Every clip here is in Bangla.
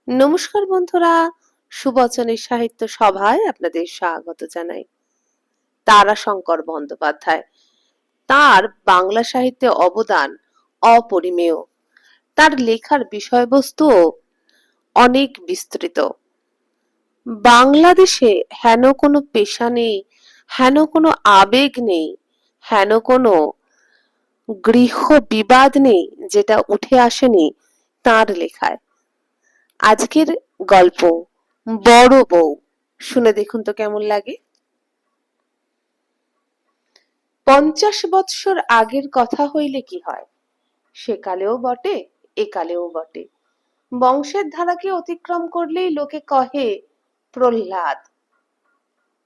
নমস্কার বন্ধুরা, সুবচনের সাহিত্য সভায় আপনাদের স্বাগত জানাই। তারাশঙ্কর বন্দ্যোপাধ্যায়, তার বাংলা সাহিত্যে অবদান অপরিমেয়। তার লেখার বিষয়বস্তুও অনেক বিস্তৃত। বাংলাদেশে হেন কোনো পেশা নেই, হেন কোনো আবেগ নেই, হেন কোনো গৃহ বিবাদ নেই যেটা উঠে আসেনি তার লেখায়। আজকের গল্প বড় বউ, শুনে দেখুন তো কেমন লাগে। 50 বৎসর আগের কথা হইলে কি হয়, সেকালেও বটে একালেও বটে। বংশের ধারাকে অতিক্রম করলেই লোকে কহে প্রহ্লাদ।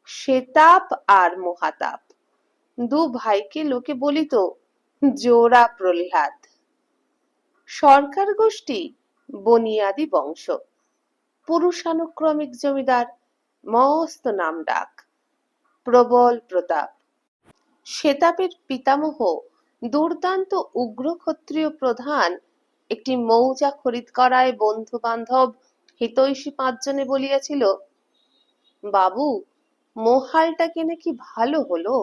শ্বেতাপ আর মহাতাপ দু ভাইকে লোকে বলিত জোড়া প্রহ্লাদ। সরকার গোষ্ঠী বনিয়াদি বংশ, পুরুষানুক্রমিক জমিদার, মস্ত নাম ডাক, প্রবল প্রতাপ। শ্বেতাপের পিতামহ দুর্দান্ত উগ্র ক্ষত্রিয় প্রধান একটি মৌজা খরিদ করায় বন্ধু বান্ধব হিতৈষী 5 জনে বলিয়াছিল, বাবু মোহালটা কিনে কি ভালো হলো,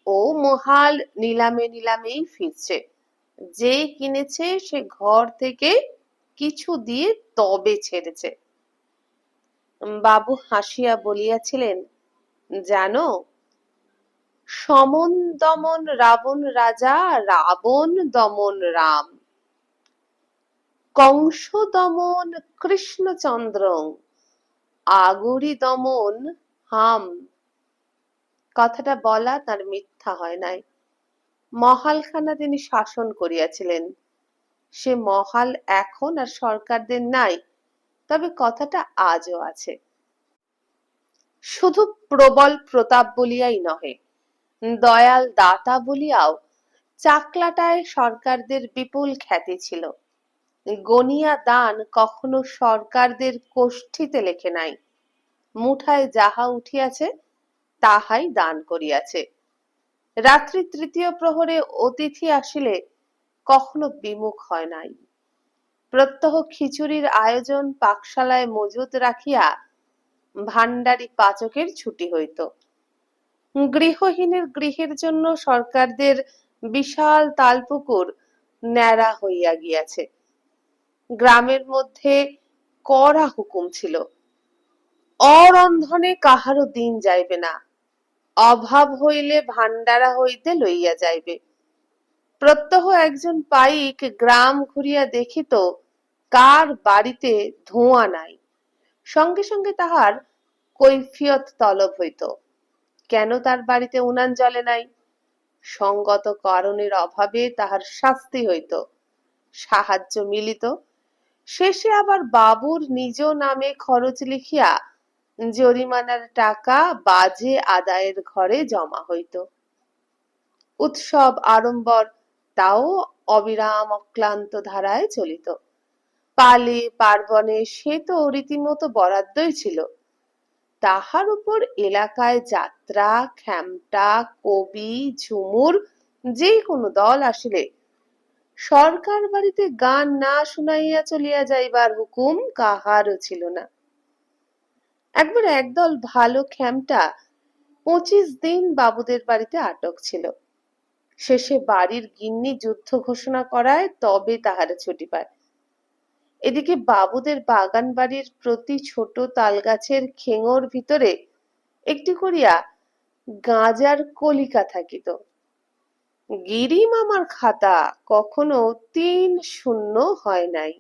ও মোহাল নিলামে নিলামেই ফিরছে, যে কিনেছে সে ঘর থেকে কিছু দিয়ে তবে ছেড়েছে। বাবু হাসিয়া বলিয়াছিলেন, জানো সমন দমন রাবণ রাজা, রাবণ দমন রাম, কংস দমন কৃষ্ণচন্দ্র, আগরি দমন হাম। কথাটা বলা তার মিথ্যা হয় নাই। মহালখানা তিনি শাসন করিয়াছিলেন। সে মহাল এখন আর সরকারদের নাই, তবে কথাটা আজও আছে। শুধু প্রবল প্রতাপ বলিয়াই নহে, দয়াল দাতা বলিয়াও চাকলাটায় সরকারদের বিপুল খ্যাতি ছিল। গনিয়া দান কখনো সরকারদের কোষ্ঠীতে লেখে নাই, মুঠায় যাহা উঠিয়াছে তাহাই দান করিয়াছে। রাত্রি 3য় প্রহরে অতিথি আসিলে কখনো বিমুখ হয় নাই। প্রত্যহ খিচুড়ির আয়োজন পাকশালায় মজুদ রাখিয়া ভান্ডারি পাচকের ছুটি হইত। গৃহহীনের গৃহের জন্য সরকারদের বিশাল তালপুকুর ন্যাড়া হইয়া গিয়াছে। গ্রামের মধ্যে কড়া হুকুম ছিল, অরন্ধনে কাহারও দিন যাইবে না, অভাব হইলে ভান্ডারা হইতে লইয়া যাইবে। প্রত্যহ একজন পাইক গ্রাম ঘুরিয়া দেখিত কার বাড়িতে ধোঁয়া নাই, সঙ্গে সঙ্গে তাহার কৈফিয়ত তলব হইত, কেন তার বাড়িতে উনান জ্বলে নাই। সঙ্গত কারণের অভাবে তাহার শাস্তি হইত, সাহায্য মিলিত। শেষে আবার বাবুর নিজ নামে খরচ লিখিয়া জরিমানার টাকা বাজে আদায়ের ঘরে জমা হইত। উৎসব আড়ম্বর তাও অবিরাম অক্লান্ত ধারায় চলিত। পালে পার্বণে সে তো রীতিমতো বরাদ্দই ছিল। তাহার উপর এলাকায় যাত্রা, খেমটা, কবি, ঝুমুর যে কোনো দল আসিলে সরকার বাড়িতে গান না শুনাইয়া চলিয়া যাইবার হুকুম কাহারও ছিল না। একবার একদল ভালো খেমটা 25 দিন বাবুদের বাড়িতে আটক ছিল। শেষে বাড়ির গিন্নি যুদ্ধ ঘোষণা করায় তবে তাহারা ছুটি পায়। এদিকে বাবুদের বাগান বাড়ির প্রতি ছোট তালগাছের খেঙর ভিতরে একটি করিয়া গাঁজার কলিকা থাকিত। গিরি মামার খাতা কখনো 3-0 হয় নাই।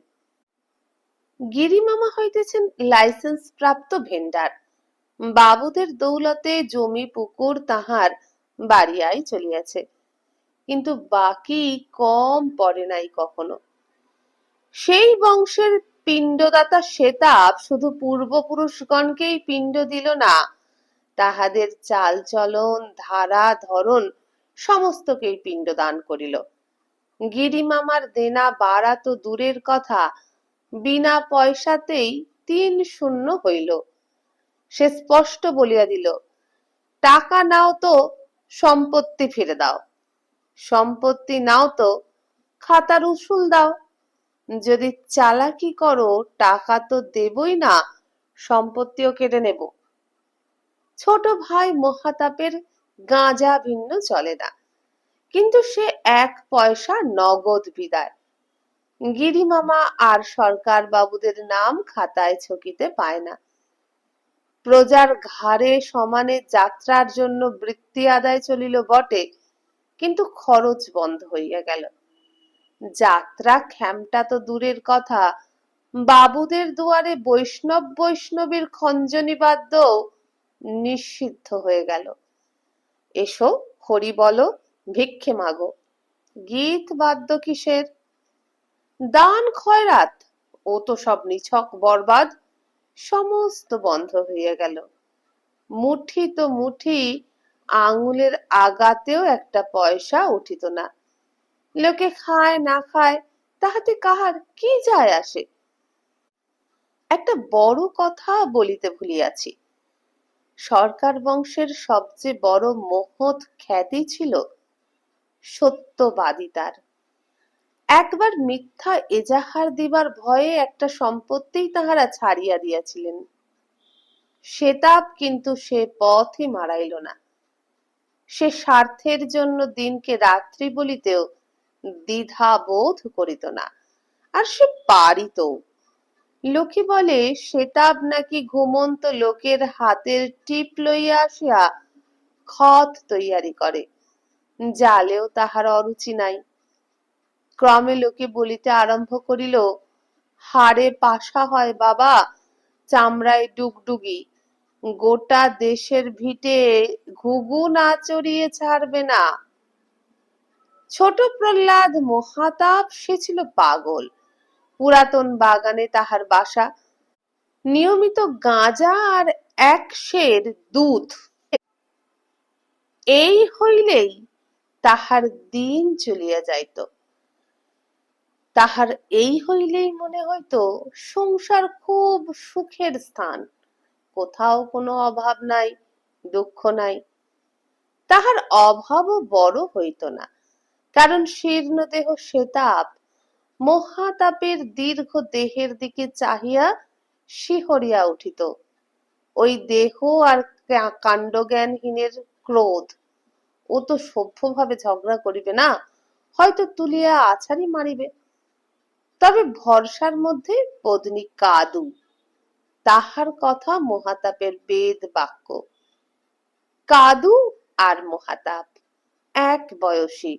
গিরিমামা হইতেছেন লাইসেন্স প্রাপ্ত ভেন্ডার। বাবুদের দৌলতে জমি পুকুর তাহার বাড়িয়াই চলিয়াছে, কিন্তু বাকি কম পড়ে নাই কখনো। সেই বংশের পিণ্ডদাতা শ্বেতাপ শুধু পূর্বপুরুষগণকেই পিণ্ড দিল না, তাহাদের চাল চলন ধারা ধরন সমস্তকেই পিণ্ডদান করিল। গিরিমামার দেনা বাড়া তো দূরের কথা, বিনা পয়সাতেই 3-0 হইল। সে স্পষ্ট বলিয়া দিল, টাকা নাও তো সম্পত্তি ফিরে দাও, সম্পত্তি নাও তো খাতার উসুল দাও, যদি চালাকি করো টাকা তো দেবই না, সম্পত্তিও কেটে নেব। ছোট ভাই মহাতাপের গাঁজা ভিন্ন চলে না, কিন্তু সে 1 পয়সা নগদ বিদায়। গিরিমামা আর সরকার বাবুদের নাম খাতায় ছকিতে পায় না। প্রজার ঘাড়ে সমানে যাত্রার জন্য বৃত্তি আদায় চলিল বটে, কিন্তু খরচ বন্ধ হইয়া গেল। যাত্রা খ্যামটা তো দূরের কথা, বাবুদের দুয়ারে বৈষ্ণবীর খঞ্জনি বাদ্য নিষিদ্ধ হয়ে গেল। এসো হরি বলো, ভিক্ষে মাগো, গীত বাদ্য কিসের? দান খয়রাত ও তো সব নিছক বরবাদ, সমস্ত বন্ধ হইয়া গেল। মুঠি তো মুঠি, আঙুলের আগাতেও একটা পয়সা উঠিত না। লোকে খায় না খায় তাহাতে কাহার কি যায় আসে? একটা বড় কথা বলিতে ভুলিয়াছি। সরকার বংশের সবচেয়ে বড় মহৎ খ্যাতি ছিল সত্যবাদিতার। একবার মিথ্যা এজাহার দিবার ভয়ে একটা সম্পত্তিই তাহারা ছাড়িয়া দিয়াছিলেন। সেতাব কিন্তু সে পথই মারাইল না। সে স্বার্থের জন্য দিনকে রাত্রি বলিতেও দ্বিধা বোধ করিত না, আর সে পারিত। লোকে বলে সেতাব নাকি ঘুমন্ত লোকের হাতের টিপ লইয়া আসিয়া খত তৈয়ারি করে, জালেও তাহার অরুচি নাই। ক্রমে লোকে বলিতে আরম্ভ করিল, হাড়ে পাশা হয় বাবা, চামড়ায় ডুগডুগি, গোটা দেশের ভিটে ঘুঘু না চড়িয়ে ছাড়বে না। ছোট প্রহ্লাদ মহাতাপ সে ছিল পাগল। পুরাতন বাগানে তাহার বাসা, নিয়মিত গাঁজা আর 1 সের দুধ এই হইলেই তাহার দিন চলিয়া যাইত। তাহার এই হইলেই মনে হইত সংসার খুব সুখের স্থান, কোথাও কোনো অভাব নাই, দুঃখ নাই। তাহার অভাবও বড় হইত না, কারণ শীর্ণ দেহ সেতাব মহাতাপের দীর্ঘ দেহের দিকে চাহিয়া শিহরিয়া উঠিত। ওই দেহ আর কাণ্ডজ্ঞানহীনের ক্রোধ। ও তো সভ্যভাবে ঝগড়া করিবে না, হয়তো তুলিয়া আছাড়ি মারিবে। তবে ভরসার মধ্যে পত্নী কাদু, তাহার কথা মহাতাপের বেদ বাক্য। কাদু আর মহাতাপ এক বয়সী,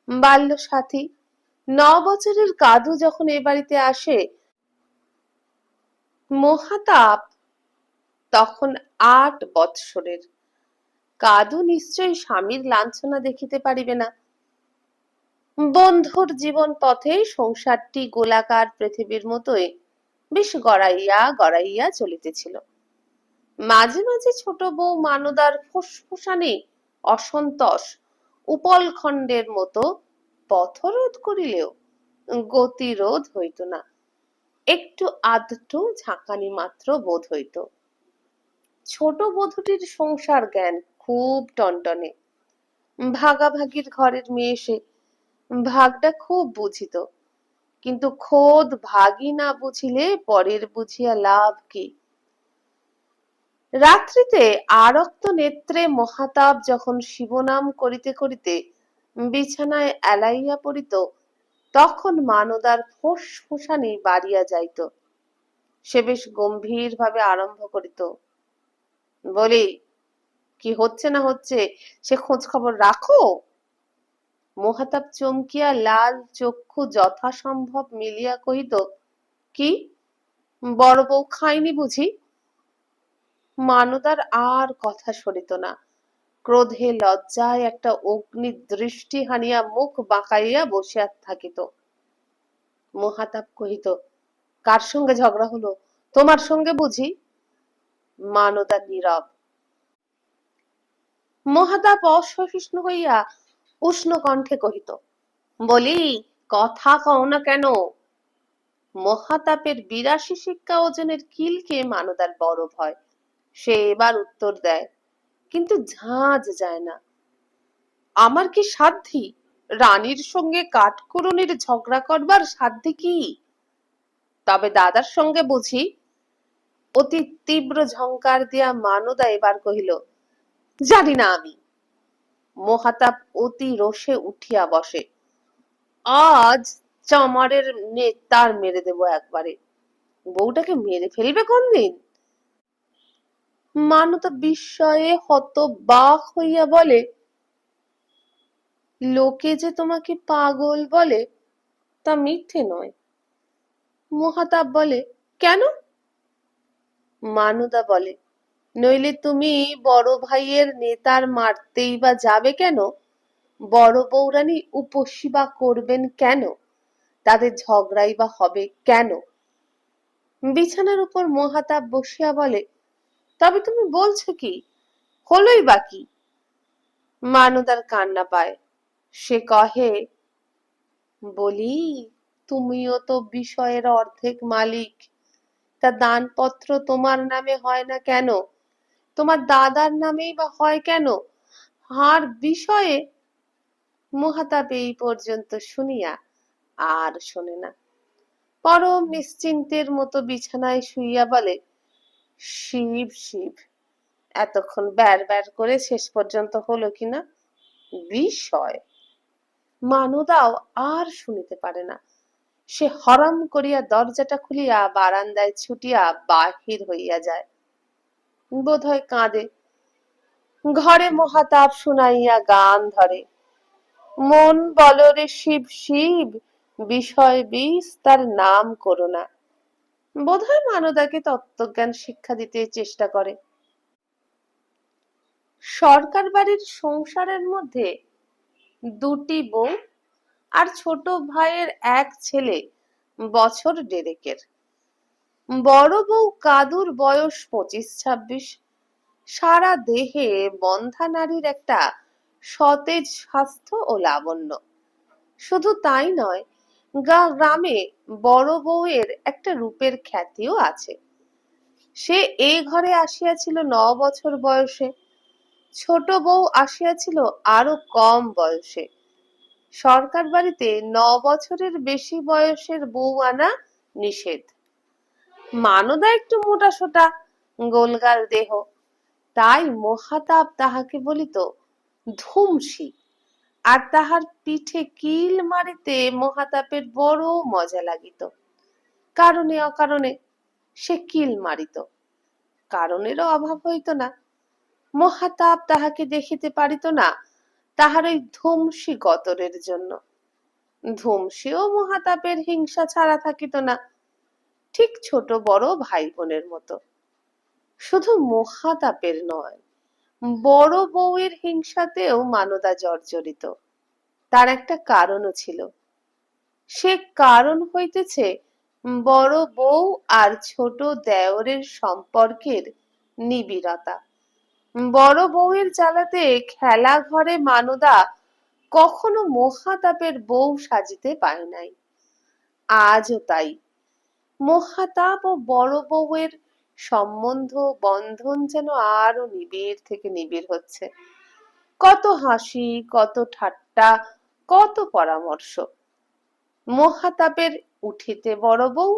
বাল্য সাথী। 9 বছরের কাদু যখন এ বাড়িতে আসে, মহাতাপ তখন 8 বৎসরের। কাদু নিশ্চয়ই স্বামীর লাঞ্ছনা দেখিতে পারিবে না। বন্ধুর জীবন পথে সংসারটি গোলাকার পৃথিবীর মতোই বেশ গড়াইয়া গড়াইয়া চলিতেছিল। মাঝে মাঝে ছোট বউ মানদার ফুসফুসানি অসন্তোষ উপলখণ্ডের মতো পথরোধ করিলেও গতিরোধ হইত না, একটু আধটু ঝাঁকানি মাত্র বোধ হইত। ছোট বধূটির সংসার জ্ঞান খুব টনটনে। ভাগাভাগির ঘরের মেয়ে সে, ভাগটা খুব বুঝিত, কিন্তু খোদ ভাগই না বুঝিলে পরের বুঝিয়া লাভ কি? রাত্রিতে আরক্ত নেত্রে মহাতাপ যখন শিবনাম করিতে করিতে বিছানায় এলাইয়া পড়িত, তখন মানদার ফুসফুসানি বাড়িয়া যাইত। সে বেশ গম্ভীর ভাবে আরম্ভ করিত, বলি কি হচ্ছে না হচ্ছে সে খোঁজ খবর রাখো। মহাতাপ চমকিয়া লাল চক্ষু যথাসম্ভব মিলিয়া কহিত, কি বড় বউ খায়নি বুঝি? মানদার আর কথা সরিত না। ক্রোধে লজ্জায় একটা অগ্নি দৃষ্টি হানিয়া মুখ বাঁকাইয়া বসিয়া থাকিত। মহাতাপ কহিত, কার সঙ্গে ঝগড়া হলো? তোমার সঙ্গে বুঝি? মানদা নীরব। মহাতাপ অসহিষ্ণু হইয়া উষ্ণ কণ্ঠে কহিত, বলি কথা কও না কেন? মহাতাপের 82 শিক্ষা ওজনের কিলকে মানদার বড় ভয়। সে এবার উত্তর দেয়, কিন্তু ঝাঁঝ যায় না। আমার কি সাধ্যি? রানীর সঙ্গে কাঠকুরুনির ঝগড়া করবার সাধ্যি কি? তবে দাদার সঙ্গে বুঝি? অতি তীব্র ঝঙ্কার দিয়া মানদা এবার কহিল, জানি না আমি। মহাতাপ অতি রোষে উঠিয়া বসে, আজ চামারের নেতার মেরে দেব একবারে। বউটাকে মেরে ফেলবে কোন দিন? মানদা বিস্ময়ে হতবাক হইয়া বলে, লোকে যে তোমাকে পাগল বলে তা মিথ্যে নয়। মহাতাপ বলে, কেন? মানদা বলে, নইলে তুমি বড় ভাইয়ের নেতার মারতেই বা যাবে কেন? বড় বৌরানী উপসী বা করবেন কেন? তাদের ঝগড়াই বা হবে কেন? বিছানার উপর মহাতাপ বসিয়া বলে, তবে তুমি বলছো কি? হলোই বা কি? মানদার কান্না পায়। সে কহে, বলি, তুমিও তো বিষয়ের অর্ধেক মালিক। তা দানপত্র তোমার নামে হয় না কেন? তোমার দাদার নামেই বা হয় কেন? আর বিষয়ে? মহাতাপ এই পর্যন্ত শুনিয়া আর শোনে না। পরম নিশ্চিন্তের মতো বিছানায় শুইয়া বলে, শিব শিব, এতক্ষণ ব্যার ব্যার করে শেষ পর্যন্ত হলো কিনা? বিষয়। মানদাও আর শুনিতে পারে না। সে হরম করিয়া দরজাটা খুলিয়া বারান্দায় ছুটিয়া বাহির হইয়া যায়। বোধহয় কাঁদে। ঘরে মহাতাপ শুনাইয়া গান ধরে, মন বলরে শিব শিব, বিষয় বিষ তার নাম করো না। বোধহয় মানদাকে তত্ত্বজ্ঞান শিক্ষা দিতে চেষ্টা করে। সরকার বাড়ির সংসারের মধ্যে দুটি বউ আর ছোট ভাইয়ের এক ছেলে, বছর ডেরেকের। বড় বউ কাদুর বয়স 25-26। সারা দেহে বন্ধা নারীর একটা সতেজ স্বাস্থ্য ও লাবণ্য। শুধু তাই নয়, গ্রামে বড় বউয়ের একটা রূপের খ্যাতিও আছে। সে এ ঘরে আসিয়াছিল 9 বছর বয়সে, ছোট বউ আসিয়াছিল আরো কম বয়সে। সরকার বাড়িতে 9 বছরের বেশি বয়সের বউ আনা নিষেধ। মানদা একটু মোটাসোটা, গোলগাল দেহ, তাই মহাতাপ তাহাকে বলিত ধুমসি। আর তাহার পিঠে কিল মারিতে মহাতাপের বড় মজা লাগিত। কারণে অকারণে সে কিল মারিত, কারণেরও অভাব হইত না। মহাতাপ তাহাকে দেখিতে পারিত না তাহার ওই ধুমসি গতরের জন্য। ধুমসিও মহাতাপের হিংসা ছাড়া থাকিত না, ঠিক ছোট বড় ভাই বোনের মতো। শুধু মহাতাপের নয়, বড় বউয়ের হিংসাতেও মানদা জর্জরিত। তার একটা কারণও ছিল। সে কারণ হইতেছে বড় বউ আর ছোট দেওরের সম্পর্কের নিবিড়তা। বড় বউয়ের জ্বালাতে খেলা ঘরে মানদা কখনো মহাতাপের বউ সাজিতে পায় নাই। আজও তাই। মহাতাপ ও বড় বউয়ের সম্বন্ধ বন্ধন যেন আরো নিবিড় থেকে নিবিড় হচ্ছে। কত হাসি, কত ঠাট্টা, কত পরামর্শ। মহাতাপের উঠিতে বড় বউ,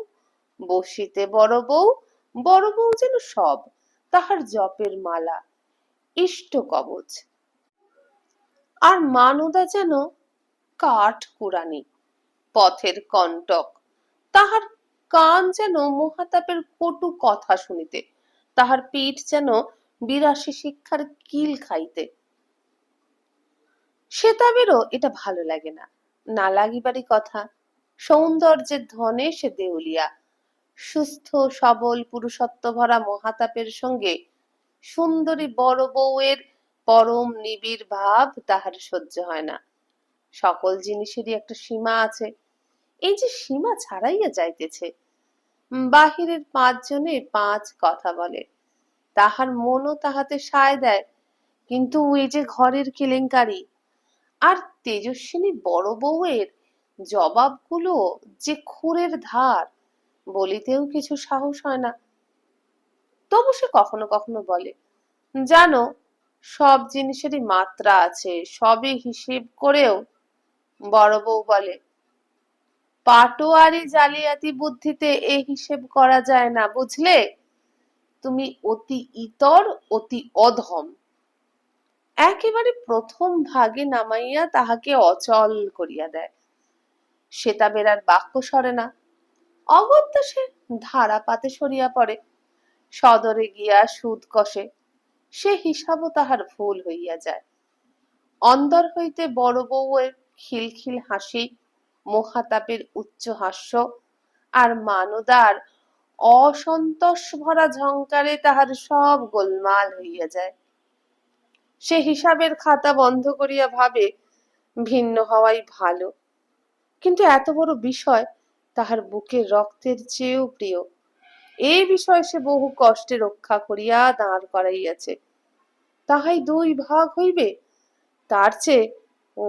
বসিতে বড় বউ, বড় বউ যেন সব তাহার জপের মালা, ইষ্ট কবচ। আর মানদা যেন কাঠ কুড়ানি, পথের কণ্টক। তাহার কান যেন মহাতাপের কটু কথা শুনিতে, তাহার পিঠ যেন 82 শিক্ষার কিল খাইতে। শ্বেতাবেরও এটা ভালো লাগে না, না লাগিবারই কথা। সৌন্দর্যের ধনে সে দেউলিয়া। সুস্থ সবল পুরুষত্ব ভরা মহাতাপের সঙ্গে সুন্দরী বড় বউয়ের পরম নিবিড় ভাব তাহার সহ্য হয় না। সকল জিনিসেরই একটা সীমা আছে, এই যে সীমা ছাড়াইয়া যাইতেছে। বাহিরের 5 জনে 5 কথা বলে, তাহার মনও তাহাতে সায় দেয়, কিন্তু এই যে ঘরের কেলেঙ্কারি। আর তেজস্বিনী বড় বউয়ের জবাবগুলো যে খুরের ধার, বলিতেও কিছু সাহস হয় না। তবু সে কখনো কখনো বলে, জানো, সব জিনিসেরই মাত্রা আছে, সবই হিসেব করেও। বড় বউ বলে, পাটোয়ারি জালিয়াতি বুদ্ধিতে এ হিসেব করা যায় না, বুঝলে? তুমি অতি ইতর, অতি অধম। একেবারে প্রথম ভাগে নামাইয়া তাহাকে অচল করিয়া দেয়। সেটা বেড়ার বাক্য সরে না, অগত্যা সে ধারাপাতে সরিয়া পড়ে, সদরে গিয়া সুদ কষে। সে হিসাবও তাহার ভুল হইয়া যায়। অন্দর হইতে বড় বউয়ের খিলখিল হাসি, মোহাতাপের উচ্চ হাস্য আর মানদার অসন্তোষ ভরা ঝংকারে তাহার সব গোলমাল হইয়া যায়। সে হিসাবের খাতা বন্ধ করিয়া ভাবে ভিন্ন হওয়াই ভালো, কিন্তু এত বড় বিষয় তাহার বুকের রক্তের চেয়েও প্রিয়। এই বিষয় সে বহু কষ্টে রক্ষা করিয়া দাঁড় করাইয়াছে। তাহাই দুই ভাগ হইবে, তার চেয়ে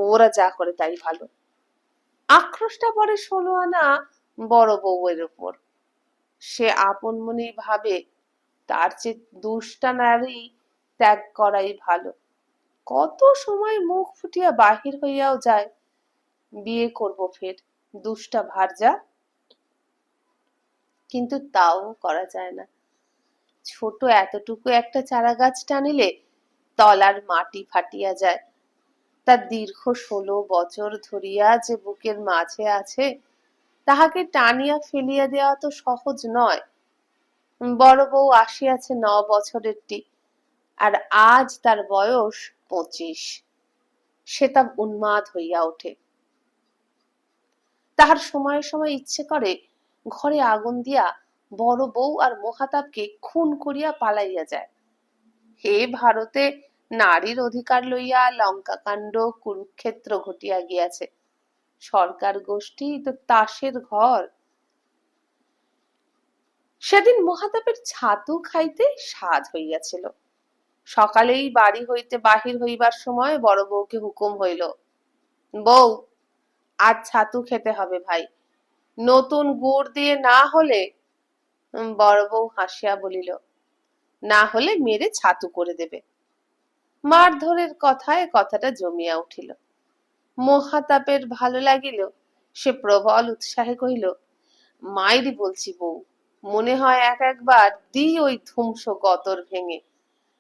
ওরা যা করে তাই ভালো। আক্রোশটা পড়ে 16 আনা বড় বউয়ের উপর। সে আপন মনেই ভাবে তার চেয়ে দুষ্টা নারী ত্যাগ করাই ভালো। কত সময় মুখ ফুটিয়া বাহির হইয়াও যায়, বিয়ে করব ফের, দুষ্টা ভার্যা। কিন্তু তাও করা যায় না। ছোট এতটুকু একটা চারা গাছ টানিলে তলার মাটি ফাটিয়া যায়। তার দীর্ঘ 16 বছর ধরিয়া যে বুকের মাঝে আছে, তাহাকে টানিয়া ফেলিয়া দেওয়া তো সহজ নয়। বড় বউ আসিয়াছে 9 বছরেরটি, আর আজ তার বয়স 25। সে তা উন্মাদ হইয়া ওঠে। তাহার সময়ে সময়ে ইচ্ছে করে ঘরে আগুন দিয়া বড় বউ আর মোহাতাবকে খুন করিয়া পালাইয়া যায়। হে ভারতে নারীর অধিকার লইয়া লঙ্কাকাণ্ড, কুরুক্ষেত্র ঘটিয়া গিয়াছে। সরকার গোষ্ঠী তো তাসের ঘর। সেদিন মোহাতাবের ছাতু খাইতে সাজ হইয়াছিল। সকালেই বাড়ি হইতে বাহির হইবার সময় বড় বউকে হুকুম হইল, বউ, আজ ছাতু খেতে হবে ভাই, নতুন গুড় দিয়ে না হলে। বড় বউ হাসিয়া বলিল, না হলে মেরে ছাতু করে দেবে। মারধরের কথায় কথাটা জমিয়া উঠিল। মোহাতাবের ভালো লাগিল। সে প্রবল উৎসাহে কহিল, মাইরি বলছি বউ, মনে হয় একবার দিই ওই ধ্বংস গতর ভেঙে।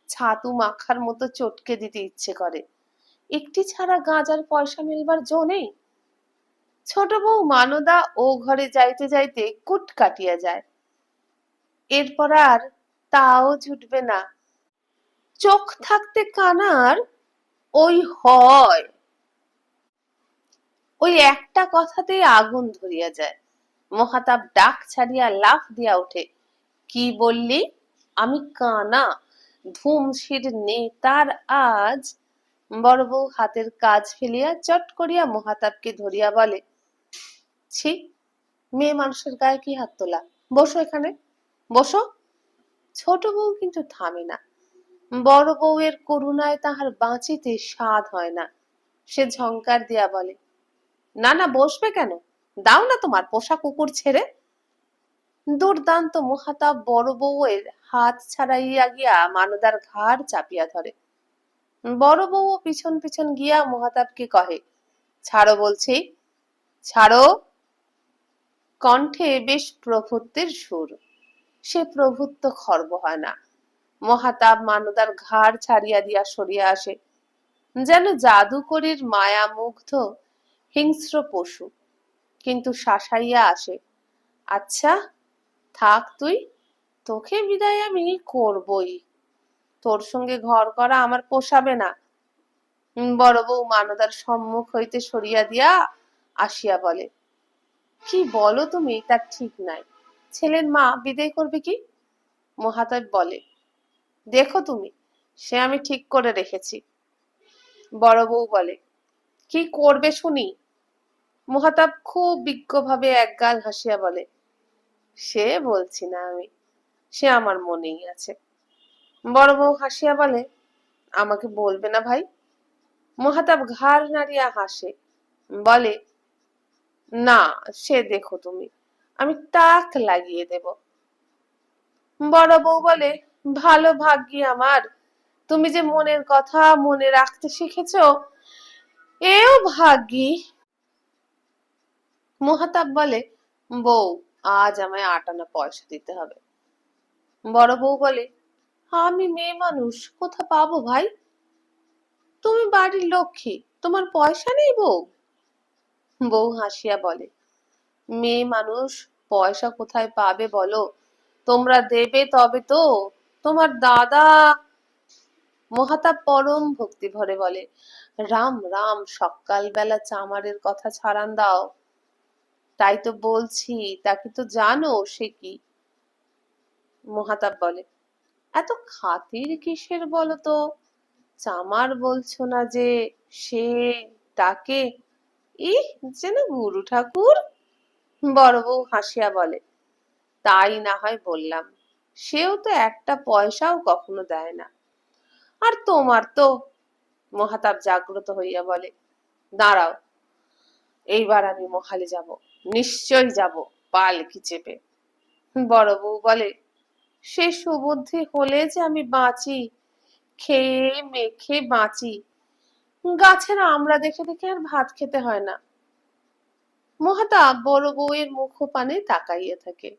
ছাতু মাখার মতো চটকে দিতে ইচ্ছে করে। একটি ছাড়া গাঁজার পয়সা মিলবার জো নেই। ছোট বউ মানদা ও ঘরে যাইতে যাইতে কুট কাটিয়া যায়। এরপর আর তাও জুটবে না। চোখ থাকতে কানার ওই হয়, ওই একটা কথাতেই আগুন ধরিয়া যায়। মোহাতাব ডাক ছাড়িয়া লাফ দিয়া ওঠে, কি বললি? আমি কানা? ধুমসির নেতার আজ। বড় বউ হাতের কাজ ফেলিয়া চট করিয়া মোহাতাবকে ধরিয়া বলে, ছি, মেয়ে মানুষের গায়ে কি হাত তোলা? বসো এখানে, বসো। ছোট বউ কিন্তু থামে না। বড় বউয়ের করুণায় তাহার বাঁচিতে স্বাদ হয় না। সে ঝংকার দিয়া বলে, না না, বসবে কেন? দাও না তোমার পোষা কুকুর ছেড়ে। দুর্দান্ত মোহাতাব বড় বউয়ের হাত ছাড়াইয়া গিয়া মানদার ঘাড় চাপিয়া ধরে। বড় বউ পিছন পিছন গিয়া মোহাতাবকে কহে, ছাড়ো বলছি, ছাড়ো। কণ্ঠে বেশ প্রভুত্বের সুর। সে প্রভুত্ব খর্ব হয় না। মহাতাব মানদার ঘাড় ছাড়িয়া দিয়া সরিয়া আসে, যেন জাদুকরীর মায়া মুগ্ধ হিংস্র পশু, কিন্তু শাসাইয়া আসে, আচ্ছা থাক তুই, তোকে বিদায় আমি করবই। তোর সঙ্গে ঘর করা আমার পোষাবে না। বড় বউ মানদার সম্মুখ হইতে সরিয়া দিয়া আসিয়া বলে, কি বলো তুমি, তার ঠিক নাই। ছেলের মা বিদায় করবে কি? মহাতাব বলে, দেখো তুমি, সে আমি ঠিক করে রেখেছি। বড় বউ বলে, কি করবে শুনি? মহাতাব খুব বিজ্ঞভাবে একগাল হাসিয়া বলে, সে বলছি না আমি, সে আমার মনেই আছে। বড় বউ হাসিয়া বলে, আমাকে বলবে না ভাই? মহাতাব ঘাড় নাড়িয়া হাসে, বলে, না, সে দেখো তুমি, আমি তাক লাগিয়ে দেব। বড় বউ বলে, ভালো ভাগ্যি আমার, তুমি যে মনের কথা মনে রাখতে শিখেছো, এও ভাগ্যি। মহাতাব বলে, বউ, আজ আমায় 8 আনা পয়সা দিতে হবে। বড় বউ বলে, আমি মেয়ে মানুষ, কোথা পাবো ভাই? তুমি বাড়ির লক্ষ্মী, তোমার পয়সা নেই বউ? বউ হাসিয়া বলে, মেয়ে মানুষ পয়সা কোথায় পাবে বলো? তোমরা দেবে তবে তো। তোমার দাদা। মহাতাব পরম ভক্তি ভরে বলে, রাম রাম, সকালবেলা চামারের কথা ছাড়ান দাও। তাই তো বলছি, তাকে তো জানো সে কি? মহাতাব বলে, এত খাতির কিসের বলো তো? চামার বলছো না যে, সে ডাকে, ইহ, যেন গুরু ঠাকুর। বড় বউ হাসিয়া বলে, তাই না হয় বললাম, সেও তো একটা পয়সাও কখনো দেয় না। আর তোমার তো। মহাতাব জাগ্রত হইয়া বলে, দাঁড়াও, এইবার আমি মহালে যাব, নিশ্চয় যাব, পালকি চেপে। বড় বউ বলে, সে সুবুদ্ধি হলে যে আমি বাঁচি, খেয়ে মেখে বাঁচি, গাছের আমড়া দেখে দেখে আর ভাত খেতে হয় না। মহাতাব বড় বউয়ের মুখ পানে তাকাইয়া থাকে।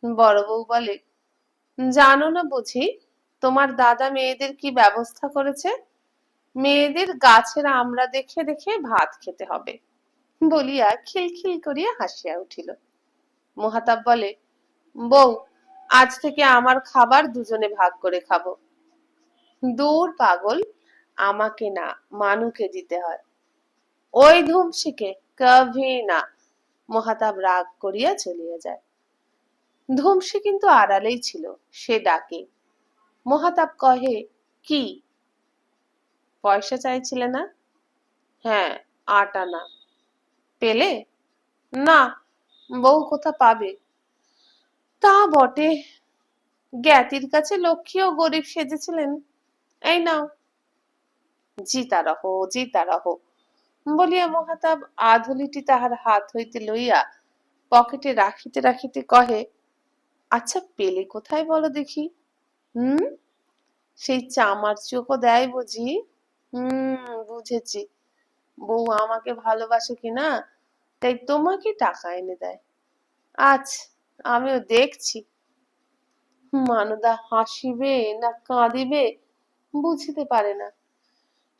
বড় বউ বলে, জানো না বুঝি তোমার দাদা মেয়েদের কি ব্যবস্থা করেছে? মেয়েদের গাছের আমড়া দেখে দেখে ভাত খেতে হবে বলিয়া খিলখিল করিয়া হাসিয়া উঠিল। মহাতাব বলে, বউ, আজ থেকে আমার খাবার দুজনে ভাগ করে খাবো। দূর পাগল, আমাকে না, মানুকে দিতে হয়। ওই ধুমসিকে কভি না। মহাতাব রাগ করিয়া চলিয়া যায়। ধুমসি কিন্তু আড়ালেই ছিল, সে ডাকে। মহাতাব কহে, কি পয়সা চাইছিলে না? হ্যাঁ, 8 আনা। পেলে? না, বউ কোথা পাবে? তা বটে, জ্ঞাতির কাছে লক্ষ্মী ও গরিব সেজেছিলেন। এই নাও। জিতা রহ, জিতা রহ বলিয়া মহাতাব আধুলিটি তাহার হাত হইতে লইয়া পকেটে রাখিতে রাখিতে কহে, আচ্ছা পেলে কোথায় বলো দেখি? হুম, সেই চামার চোখও দেয় বুঝি? বুঝেছি, বউ আমাকে ভালোবাসে কিনা, তাই তোমাকে টাকা এনে দেয়। আচ্ছা, আমিও দেখছি। মানদা হাসিবে না কাঁদিবে বুঝিতে পারে না,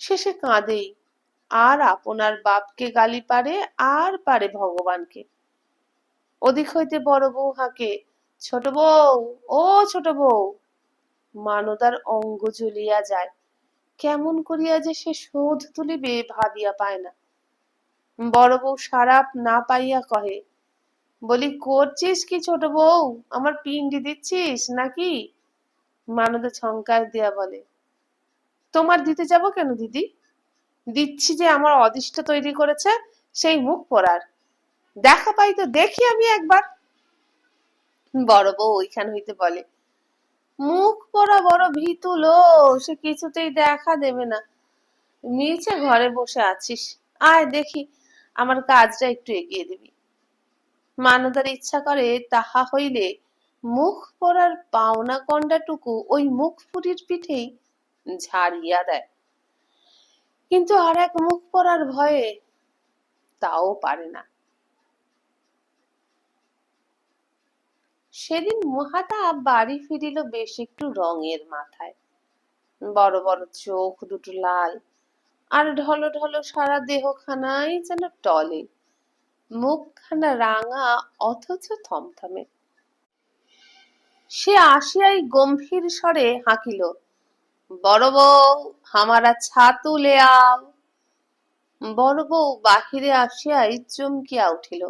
শেষে কাঁদেই, আর আপনার বাপকে গালি পারে, আর পারে ভগবানকে। ওদিক হইতে বড় বউ হাঁকে, ছোট বউ, ও ছোট বউ। মানদার অঙ্গ জ্বলিয়া যায়, কেমন করিয়া যে সে শোধ তুলিবে ভাবিয়া পায় না। বড় বউ সারাপ না পাইয়া কহে, বলি করছিস কি ছোট বউ, আমার পিন্ডি দিচ্ছিস নাকি? মানদা ছংকার দিয়া বলে, তোমার দিতে যাব কেন দিদি? দিচ্ছি যে আমার অদিষ্ট তৈরি করেছে সেই মুখ পড়ার। দেখা পাই তো দেখি আমি একবার। বড় বউ ওইখান হইতে বলে, মুখ পড়া বড় ভীতু লোক, সে কিছুতেই দেখা দেবে না। নিচে ঘরে বসে আছিস, আয় দেখি আমার কাজটা একটু এগিয়ে দিবি। মানদার ইচ্ছা করে তাহা হইলে মুখ পড়ার পাওনা কন্ডাটুকু ওই মুখ পুরীর পিঠেই ঝাড়িয়া দেয়, কিন্তু আর এক মুখ পড়ার ভয়ে তাও পারে না। সেদিন মহাতাব বাড়ি ফিরিল বেশ একটু রঙের মাথায়। বড় বড় চোখ দুটো লাল, আর ঢলো ঢলো সারা দেহখানাই যেন টলে, মুখখানা রাঙা অথচ থমথমে। সে আসিয়াই গম্ভীর স্বরে হাঁকিল, বড় বউ, হামারা ছাতু লে আও। বড় বউ বাহিরে আসিয়াই চমকিয়া উঠিল।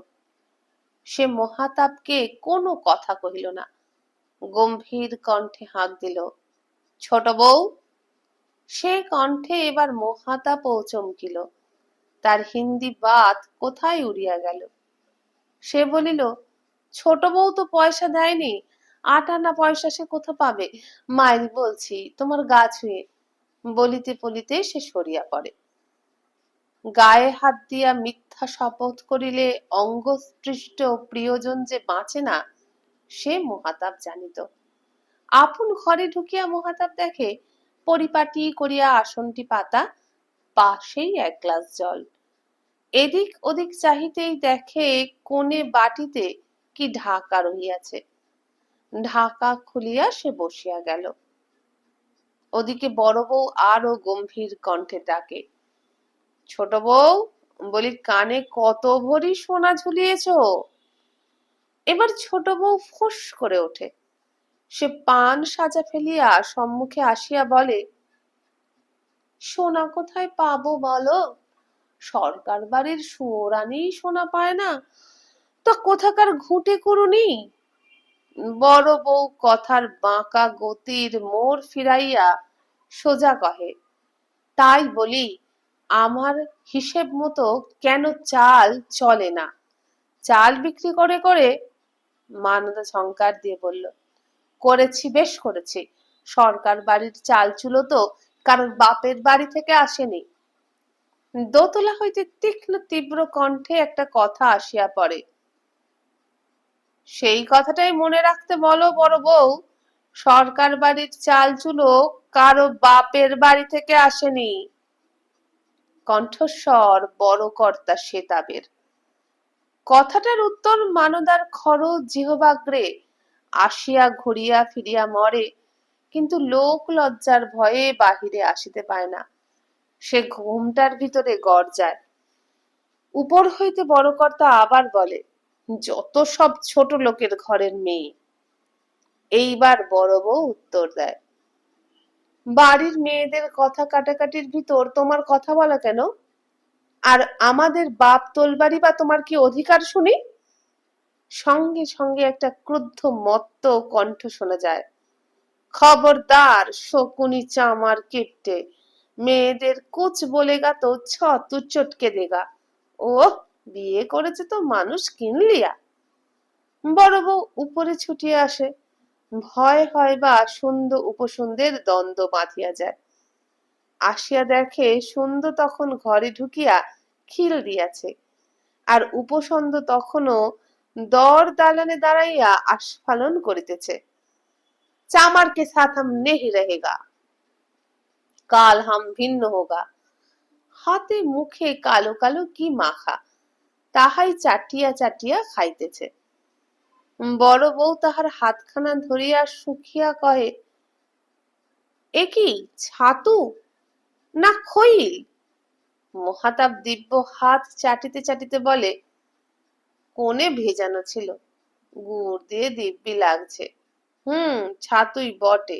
সে মহাতাবকে কোনো কথা কহিল না, গম্ভীর কণ্ঠে হাঁক দিল, ছোট বউ। সে কণ্ঠে এবার মহাতাপও চমকিল, তার হিন্দি বাত কোথায় উড়িয়া গেল। সে বলিল, ছোট বউ তো পয়সা দেয়নি, 8 আনা পয়সা সে কোথা পাবে? মাইরি বলছি, তোমার গা ছুঁয়ে। বলিতে বলিতে সে সরিয়া পড়ে। গায়ে হাত দিয়া মিথ্যা শপথ করিলে অঙ্গস্পৃষ্ট প্রিয়জন যে বাঁচে না, সে মহাতাব জানিত। আপন ঘরে ঢুকিয়া মহাতাব দেখে পরিপাটি করিয়া আসনটি পাতা, পাশেই এক গ্লাস জল। এদিক ওদিক চাহিতেই দেখে কোণে বাটিতে কি ঢাকা রহিয়াছে। ঢাকা খুলিয়া সে বসিয়া গেল। ওদিকে বড় বউ আরো গম্ভীর কণ্ঠে ডাকে, ছোট বউ, বলি কানে কত ভরি সোনা ঝুলিয়েছ? এবার ছোট বউ ফুস করে ওঠে। সে পান সাজা ফেলিয়া সম্মুখে আসিয়া বলে, সোনা কোথায় পাবো বলো? সরকার বাড়ির সুয়োরানী সোনা পায় না, তা কোথাকার ঘুঁটে কুড়ুনি? বড় বউ কথার বাঁকা গতির মোড় ফিরাইয়া সোজা কহে, তাই বলি আমার হিসেব মতো কেন চাল চলে না? চাল বিক্রি করে করে? মানদা ঝংকার দিয়ে বলল, করেছি, বেশ করেছি। সরকার বাড়ির চাল চুলো তো কারোর বাপের বাড়ি থেকে আসেনি। দোতলা হইতে তীক্ষ্ণ তীব্র কণ্ঠে একটা কথা আসিয়া পড়ে, সেই কথাটাই মনে রাখতে বলো বড় বউ, সরকার বাড়ির চাল চুলো কারো বাপের বাড়ি থেকে আসেনি। কণ্ঠস্বর বড় কর্তা সেতাবের। কথাটার উত্তর মানদার খর জিহ্বাগ্রে আসিয়া ঘুরিয়া ফিরিয়া মরে, কিন্তু লোক লজ্জার ভয়ে বাহিরে আসিতে পায় না। সে ঘুমটার ভিতরে গর্জায়। উপর হইতে বড় কর্তা আবার বলে, যত সব ছোট লোকের ঘরের মেয়ে। এইবার বড় বউ উত্তর দেয়, বাড়ির মেয়েদের কথা কাটাকাটির ভিতর তোমার কথা বলা কেন? আর আমাদের বাপ তোলবাড়ি বা তোমার কি অধিকার শুনি? সঙ্গে সঙ্গে একটা ক্রুদ্ধ মত্ত কণ্ঠ শোনা যায়, খবরদার শকুনি চামার কিপ্টে, মেয়েদের কুচ বলেগা তো ছ তু চটকে দেগা। ও বিয়ে করেছে তো মানুষ কিনলিয়া। বড় বউ উপরে ছুটিয়া আসে। ভয় হয় বা সুন্দর উপসুন্দের দ্বন্দ্ব বাঁধিয়া যায়। আসিয়া দেখে সুন্দর তখন ঘরে ঢুকিয়া খিল দিয়াছে, আর উপসন্দ তখনও দর দালানে দাঁড়াইয়া আস্ফালন করিতেছে, চামার কে সাথ হাম নেহি রহেগা, কাল হাম ভিন্ন হোগা। হাতে মুখে কালো কালো কি মাখা, তাহাই চাটিয়া চাটিয়া খাইতেছে। বড় বউ তাহার হাতখানা ধরিয়া শুকিয়া কহে, এ কি ছাতু না খইল? মহাতাব দিব্য হাত চাটিতে চাটিতে বলে, কোণে ভেজানো ছিল, গুড় দিয়ে দিব্যি লাগছে। ছাতুই বটে,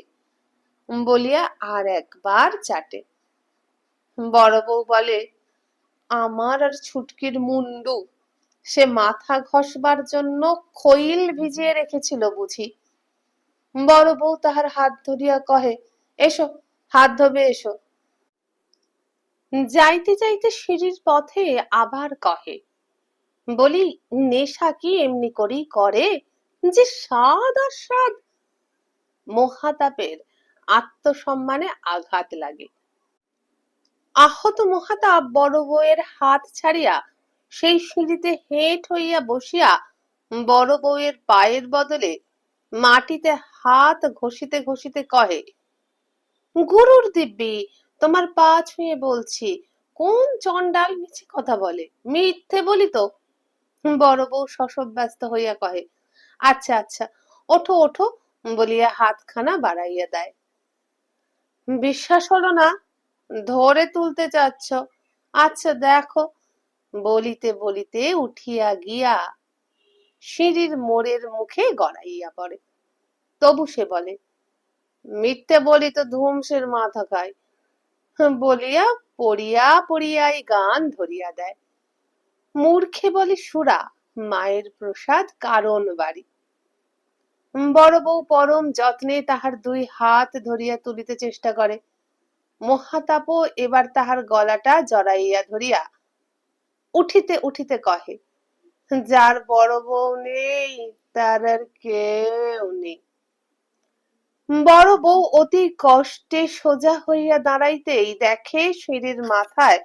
বলিয়া আর একবার চাটে। বড় বউ বলে, আমার আর ছুটকির মুন্ডু, সে মাথা ঘষবার জন্য খইল ভিজিয়ে রেখেছিল বুঝি। বড় বউ তাহার হাত ধরিয়া কহে, এসো, হাত ধোবে এসো। যাইতে যাইতে সিঁড়ির পথে আবার কহে, বলি নেশা কি এমনি করেই করে, যে স্বাদ আর স্বাদ। মহাতাপের আত্মসম্মানে আঘাত লাগে। আহত মহাতাপ বড় বউয়ের হাত ছাড়িয়া সেই সিঁড়িতে হেঁট হইয়া বসিয়া বড় বউয়ের পায়ের বদলে মাটিতে হাত ঘষিতে ঘষিতে কহে, গুরুর দিব্যি, তোমার পা ছুঁয়ে বলছি, কোন চন্ডাল মিছে কথা বলে? মিথ্যে বলি তো? বড় বউ শশব ব্যস্ত হইয়া কহে, আচ্ছা আচ্ছা, ওঠো ওঠো, বলিয়া হাতখানা বাড়াইয়া দেয়। বিশ্বাস হলো না? ধরে তুলতে চাচ্ছ? আচ্ছা দেখো। বলিতে বলিতে উঠিয়া গিয়া সিঁড়ির মোড়ের মুখে গড়াইয়া পড়ে। তবু সে বলে, মিথ্যে বলি তো ধুমসের মাথা খায়, বলিয়া পড়িয়া পড়িয়াই গান ধরিয়া দেয়। মূর্খে বলে সুরা, মায়ের প্রসাদ কারণ বাড়ি। বড় বউ পরম যত্নে তাহার দুই হাত ধরিয়া তুলিতে চেষ্টা করে। মহাতাপও এবার তাহার গলাটা জড়াইয়া ধরিয়া উঠিতে উঠিতে কহে, যার বড় বউ নেই তার আর কেউ নেই। বড় বউ অতি কষ্টে সোজা হইয়া দাঁড়াইতেই দেখে সিঁড়ির মাথায়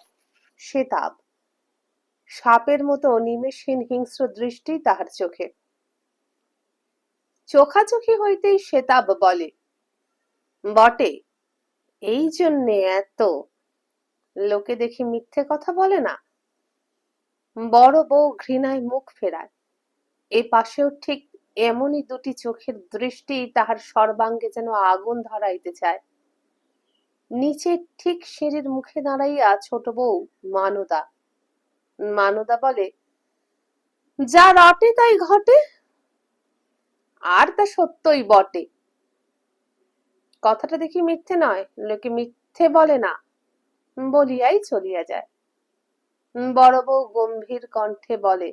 সেতাব। সাপের মতো নিমেষহীন হিংস্র দৃষ্টি তাহার চোখে। চোখাচোখি হইতেই সেতাব বলে, বটে, এই জন্যে এত লোকে দেখি মিথ্যে কথা বলে না। বড় বউ ঘৃণায় মুখ ফেরায়। এ পাশেও ঠিক এমনই দুটি চোখের দৃষ্টি তাহার সর্বাঙ্গে যেন আগুন ধরাইতে চায়। নিচে ঠিক সিঁড়ির মুখে দাঁড়াইয়া ছোট বউ মানদা। মানদা বলে, যা রটে তাই ঘটে, আর তা সত্যই বটে। কথাটা দেখি মিথ্যে নয়, লোকে মিথ্যে বলে না, বলিয়াই চলিয়া যায়। বড় বউ গম্ভীর কণ্ঠে বলে,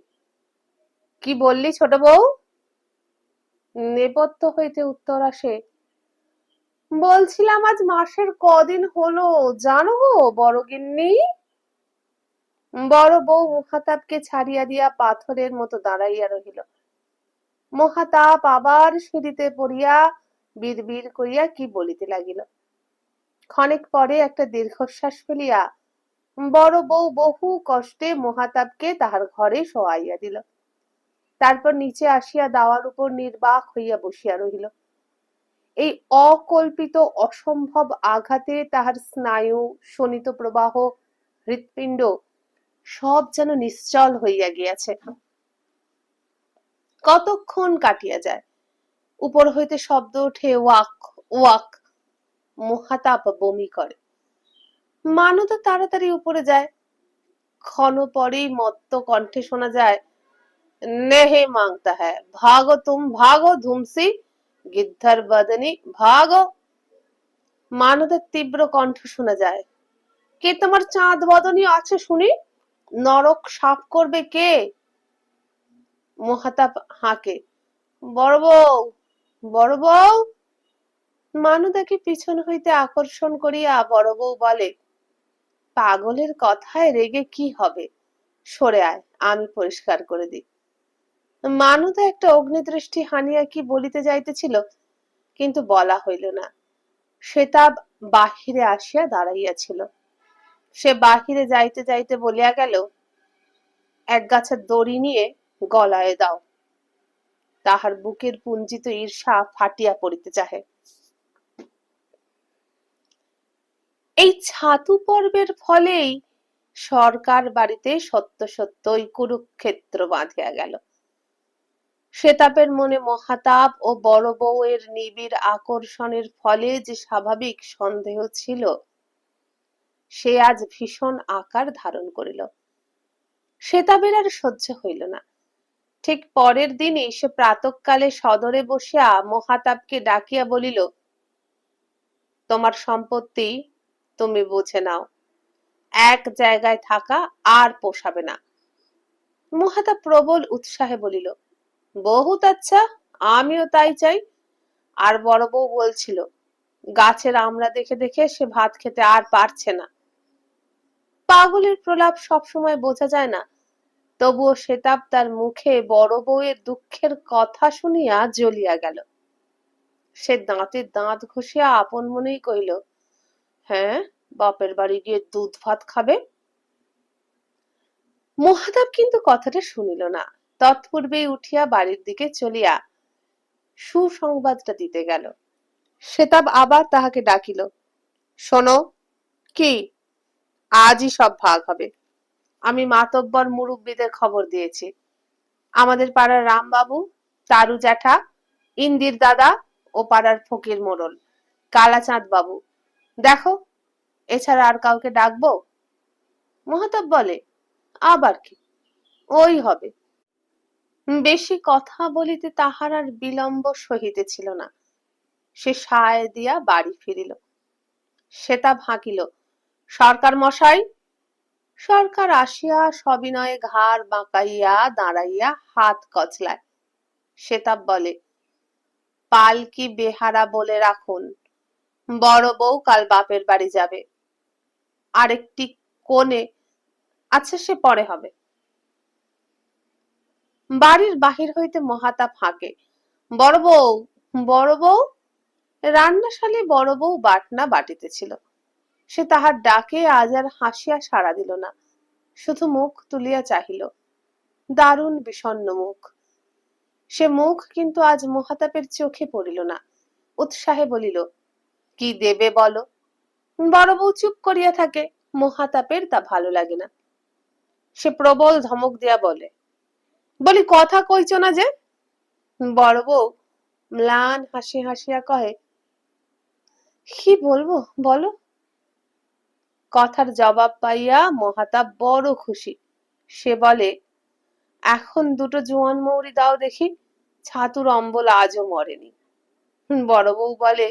কি বললি ছোট বউ? নেপথ্য হইতে উত্তর আসে, বলছিলাম আজ মাসের কদিন হলো জানো গো বড় গিন্নি। বড় বউ মহাতাপকে ছাড়িয়া দিয়া পাথরের মতো দাঁড়াইয়া রহিল। মহাতাপ আবার সিঁড়িতে পড়িয়া বিড়বিড় করিয়া কি বলিতে লাগিল। ক্ষণেক পরে একটা দীর্ঘশ্বাস ফেলিয়া বড় বউ বহু কষ্টে মহাতাপকে তাহার ঘরে শোয়াইয়া দিল। তারপর নিচে আসিয়া দাওয়ার উপর নির্বাক হইয়া বসিয়া রহিল। এই অকল্পিত অসম্ভব আঘাতে তাহার স্নায়ু, শোণিত প্রবাহ, হৃৎপিণ্ড সব যেন নিশ্চল হইয়া গিয়াছে। কতক্ষণ কাটিয়া যায়, উপর হইতে শব্দ ওঠে, ওয়াক ওয়াক। মহাতাপ বমি করে। মানদা তাড়াতাড়ি উপরে যায়। ক্ষণ পরেই মত্ত কণ্ঠে শোনা যায়, নেহে মাংতা হ্যায়, ভাগো তুম ভাগো ধুমসি, গিদ্ধার বদনি ভাগো। মানদার তীব্র কণ্ঠ শোনা যায়, কে তোমার চাঁদ বদনি আছে শুনি? নরক সাফ করবে কে? মহাতাপ হাঁকে, বড় বউ, বড় বউ। মানদাকে পিছন হইতে আকর্ষণ করিয়া বড় বউ বলে, পাগলের কথায় রেগে কি হবে, সরে আয়, আমি পরিষ্কার করে দিই। মানদা একটা অগ্নিদৃষ্টি হানিয়া কি বলিতে যাইতেছিল, কিন্তু বলা হইল না। সেতাব বাহিরে আসিয়া দাঁড়াইয়াছিল। সে বাহিরে যাইতে যাইতে বলিয়া গেল, এক গাছা দড়ি নিয়ে গলায় দাও। তাহার বুকের পুঞ্জিত ঈর্ষা ফাটিয়া পড়িতে চাহে। এই ছাতু পর্বের ফলেই সরকার বাড়িতে সত্য সত্যই কুরুক্ষেত্র বাঁধিয়া গেল। সেতাপের মনে মহাতাপ ও বড় বউয়ের নিবিড় আকর্ষণের ফলে যে স্বাভাবিক সন্দেহ ছিল, সে আজ ভীষণ আকার ধারণ করিল। সেতাবের আর সহ্য হইল না। ঠিক পরের দিনই সে প্রাতঃকালে সদরে বসিয়া মহাতাপকে ডাকিয়া বলিল, তোমার সম্পত্তি তুমি বুঝে নাও, এক জায়গায় থাকা আর পোষাবে না। মহাতাপ প্রবল উৎসাহে বলিল, বহুত আচ্ছা, আমিও তাই চাই। আর বড় বউ বলছিল, গাছের আমড়া দেখে দেখে সে ভাত খেতে আর পারছে না। পাগলের প্রলাপ সবসময় বোঝা যায় না, তবুও সেতাব তার মুখে বড় বউয়ের দুঃখের কথা শুনিয়া জ্বলিয়া গেল। সে দাঁতে দাঁত ঘষিয়া আপন মনেই কহিল, হ্যাঁ, বাপের বাড়ি গিয়ে দুধ ভাত খাবে। মহাতাব কিন্তু কথাটা শুনিল না। তৎপূর্বেই উঠিয়া বাড়ির দিকে চলিয়া সুসংবাদটা দিতে গেল। সেতাব আবার তাহাকে ডাকিল, শোনো, কি? আজই সব ভাগ হবে। আমি মাতব্বর মুরুব্বিদের খবর দিয়েছি। আমাদের পাড়ার রামবাবু, তারু জ্যাঠা, ইন্দির দাদা ও পাড়ার ফকির মোড়ল, কালাচাঁদ বাবু, দেখো, এছাড়া আর কাউকে ডাকবো? মহাতাব বলে, আবার কি, ওই হবে। বেশি কথা বলিতে তাহার আর বিলম্ব সহিতেছিল না। সে সায় দিয়া বাড়ি ফিরিল। সেতাব হাঁকিল, সরকার মশাই। সরকার আসিয়া সবিনয়ে ঘাড় বাঁকাইয়া দাঁড়াইয়া হাত কচলায়। সেতাব বলে, পালকি বেহারা বলে রাখুন, বড় বউ কাল বাপের বাড়ি যাবে। আরেকটি কোণে, আচ্ছা সে পরে হবে। বাড়ির বাহির হইতে মহাতাপ হাঁকে, বড় বউ, বড় বউ। রান্নাশালে বড় বউ বাটনা বাটিতেছিল। সে তাহার ডাকে আজ আর হাসিয়া সাড়া দিল না, শুধু মুখ তুলিয়া চাহিল। দারুণ বিষণ্ণ মুখ। সে মুখ কিন্তু আজ মহাতাপের চোখে পড়িল না। উৎসাহে বলিল, কি দেবে বলো? বড় বউ চুপ করিয়া থাকে। মহাতাপের তা ভালো লাগে না। সে প্রবল ধমক দিয়া বলে, বলি কথা কইছ না যে? বড় বউ ম্লান হাসি হাসিয়া কহে, কি বলবো বলো। কথার জবাব পাইয়া মহাতাব বড় খুশি। সে বলে, এখন দুটো জোয়ান মৌরি দাও দেখি, ছাতুর অম্বল আজও মরেনি। বড় বউ বলে,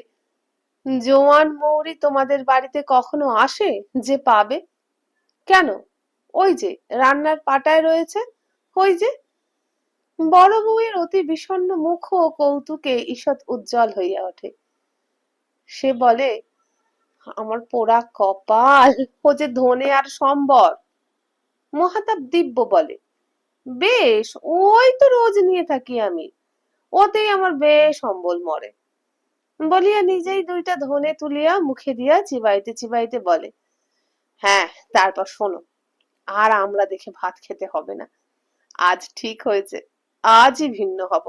জোয়ান মৌরি তোমাদের বাড়িতে কখনো আসে যে পাবে? কেন, ওই যে রান্নার পাটায় রয়েছে, ওই যে। বড় বউয়ের অতি বিষণ্ণ মুখ ও কৌতুকে ঈষৎ উজ্জ্বল হইয়া ওঠে। সে বলে, আমার পোড়া কপাল, ও যে ধনে আর সম্বর। মহাতাব দিব্য বলে, বেশ, ওই তো রোজ নিয়ে থাকি আমি, ওতেই আমার বেশ অম্বল মরে। বলিয়া নিজেই দুইটা ধনে তুলিয়া মুখে দিয়া চিবাইতে চিবাইতে বলে, হ্যাঁ, তারপর শোনো, আর আমরা দেখে ভাত খেতে হবে না। আজ ঠিক হয়েছে, আজই ভিন্ন হব।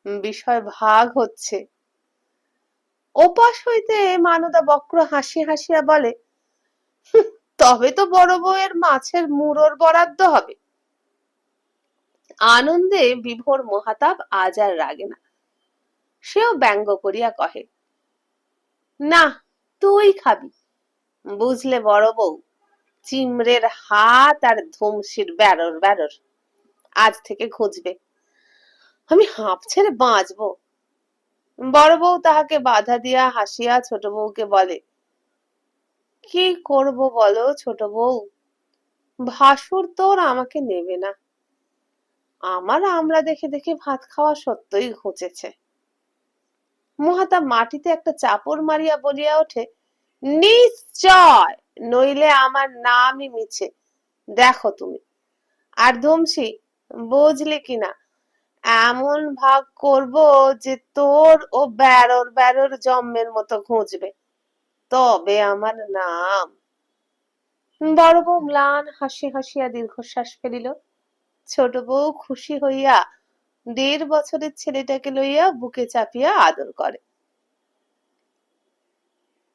বিষয় ভাগ হচ্ছে। ওপাশ হইতে মানদা বক্র হাসি হাসিয়া বলে, তবে তো বড় বউয়ের মাছের মুড়োর বরাদ্দ হবে। আনন্দে বিভোর মহাতাব আজ আর রাগে না। সেও ব্যঙ্গ করিয়া কহে, না, তুই খাবি। বুঝলে বড় বউ, চিমড়ের হাত আর ধুমসির ব্যারর ব্যারর আজ থেকে খুঁজবে। আমি হাঁপ ছেড়ে বাঁচবো। বড় বউ তাহাকে বাধা দিয়া হাসিয়া ছোট বউকে বলে, কি করব বলো ছোট বউ, ভাসুর তোর আমাকে নেবে না। আমার আমরা দেখে দেখে ভাত খাওয়া সত্যই ঘুচেছে। মহাতাব মাটিতে একটা চাপড় মারিয়া বলিয়া ওঠে, নিশ্চয়, নইলে আমার নামই মিছে। দেখো তুমি। আর ধুমসি, বুঝলি কিনা, এমন ভাগ করব যে তোর ও ব্যারর ব্যারর জম্মের মতো ঘুঁচবে, তবে আমার নাম। বড় বউ ম্লান হাসি হাসিয়া দীর্ঘশ্বাস ফেলিল। ছোট বউ খুশি হইয়া ১.৫ বছরের ছেলেটাকে লইয়া বুকে চাপিয়া আদর করে।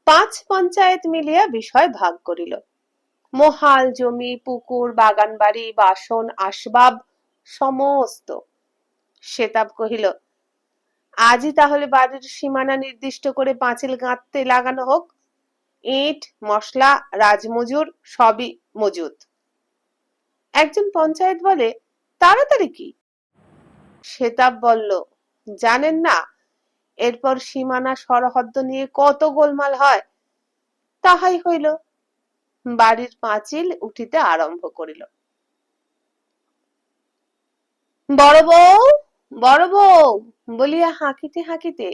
৫ পঞ্চায়েত মিলিয়া বিষয় ভাগ করিল। মহাল জমি, পুকুর, বাগান বাড়ি, বাসন আসবাব সমস্ত। সেতাব কহিল, আজই তাহলে বাড়ির সীমানা নির্দিষ্ট করে পাঁচিল গাঁথতে লাগানো হোক। ইট, মশলা, রাজমজুর সবই মজুদ। একজন পঞ্চায়েত বলে, তাড়াতাড়ি কি? সেতাব বলল, জানেন না, এরপর সীমানা সরহদ্দ নিয়ে কত গোলমাল হয়। তাহাই হইল, বাড়ির পাঁচিল উঠিতে আরম্ভ করিল। বড় বউ, বড় বউ বলিয়া হাঁকিতে হাঁকিতে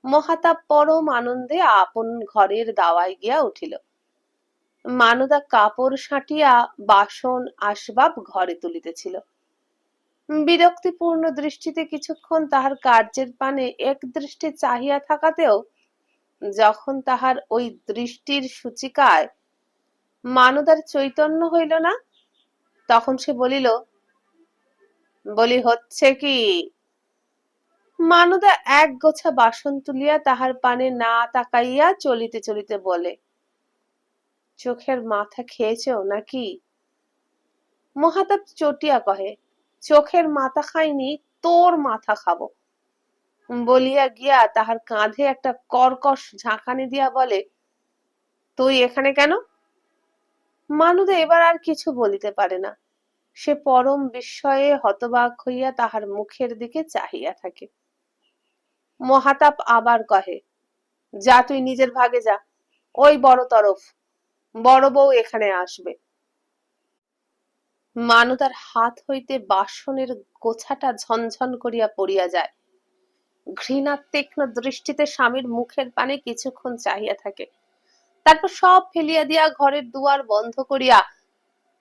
মহাতাব পরম আনন্দে আপন ঘরের দাওয়ায় গিয়া উঠিল। মানদা কাপড় সাঁটিয়া বাসন আসবাব ঘরে তুলিতেছিল। বিরক্তিপূর্ণ দৃষ্টিতে কিছুক্ষণ তাহার কার্যের পানে এক দৃষ্টে চাহিয়া থাকাতেও যখন তাহার ওই দৃষ্টির সূচিকায় মানদার চৈতন্য হইল না, তখন সে বলিল, বলি হচ্ছে কি? মানদা এক গোছা বাসন তুলিয়া তাহার পানে না তাকাইয়া চলিতে চলিতে বলে, চোখের মাথা খেয়েছ নাকি? মহাতাব চটিয়া কহে, চোখের মাথা খাইনি, তোর মাথা খাবো। বলিয়া গিয়া তাহার কাঁধে একটা কর্কশ ঝাঁকানি দিয়া বলে, তুই এখানে কেন? মানদা এবার আর কিছু বলিতে পারে না। সে পরম বিস্ময়ে হতবাক হইয়া তাহার মুখের দিকে চাহিয়া থাকে। মহাতাব আবার কহে, যা তুই নিজের ভাগে যা, ওই বড় তরফ, বড় বউ এখানে আসবে। মানদার হাত হইতে বাসনের গোছাটা ঝনঝন করিয়া পড়িয়া যায়। ঘৃণা তীক্ষ্ণ দৃষ্টিতে স্বামীর মুখের পানে কিছুক্ষণ চাহিয়া থাকে, তারপর সব ফেলিয়া দিয়া ঘরের দুয়ার বন্ধ করিয়া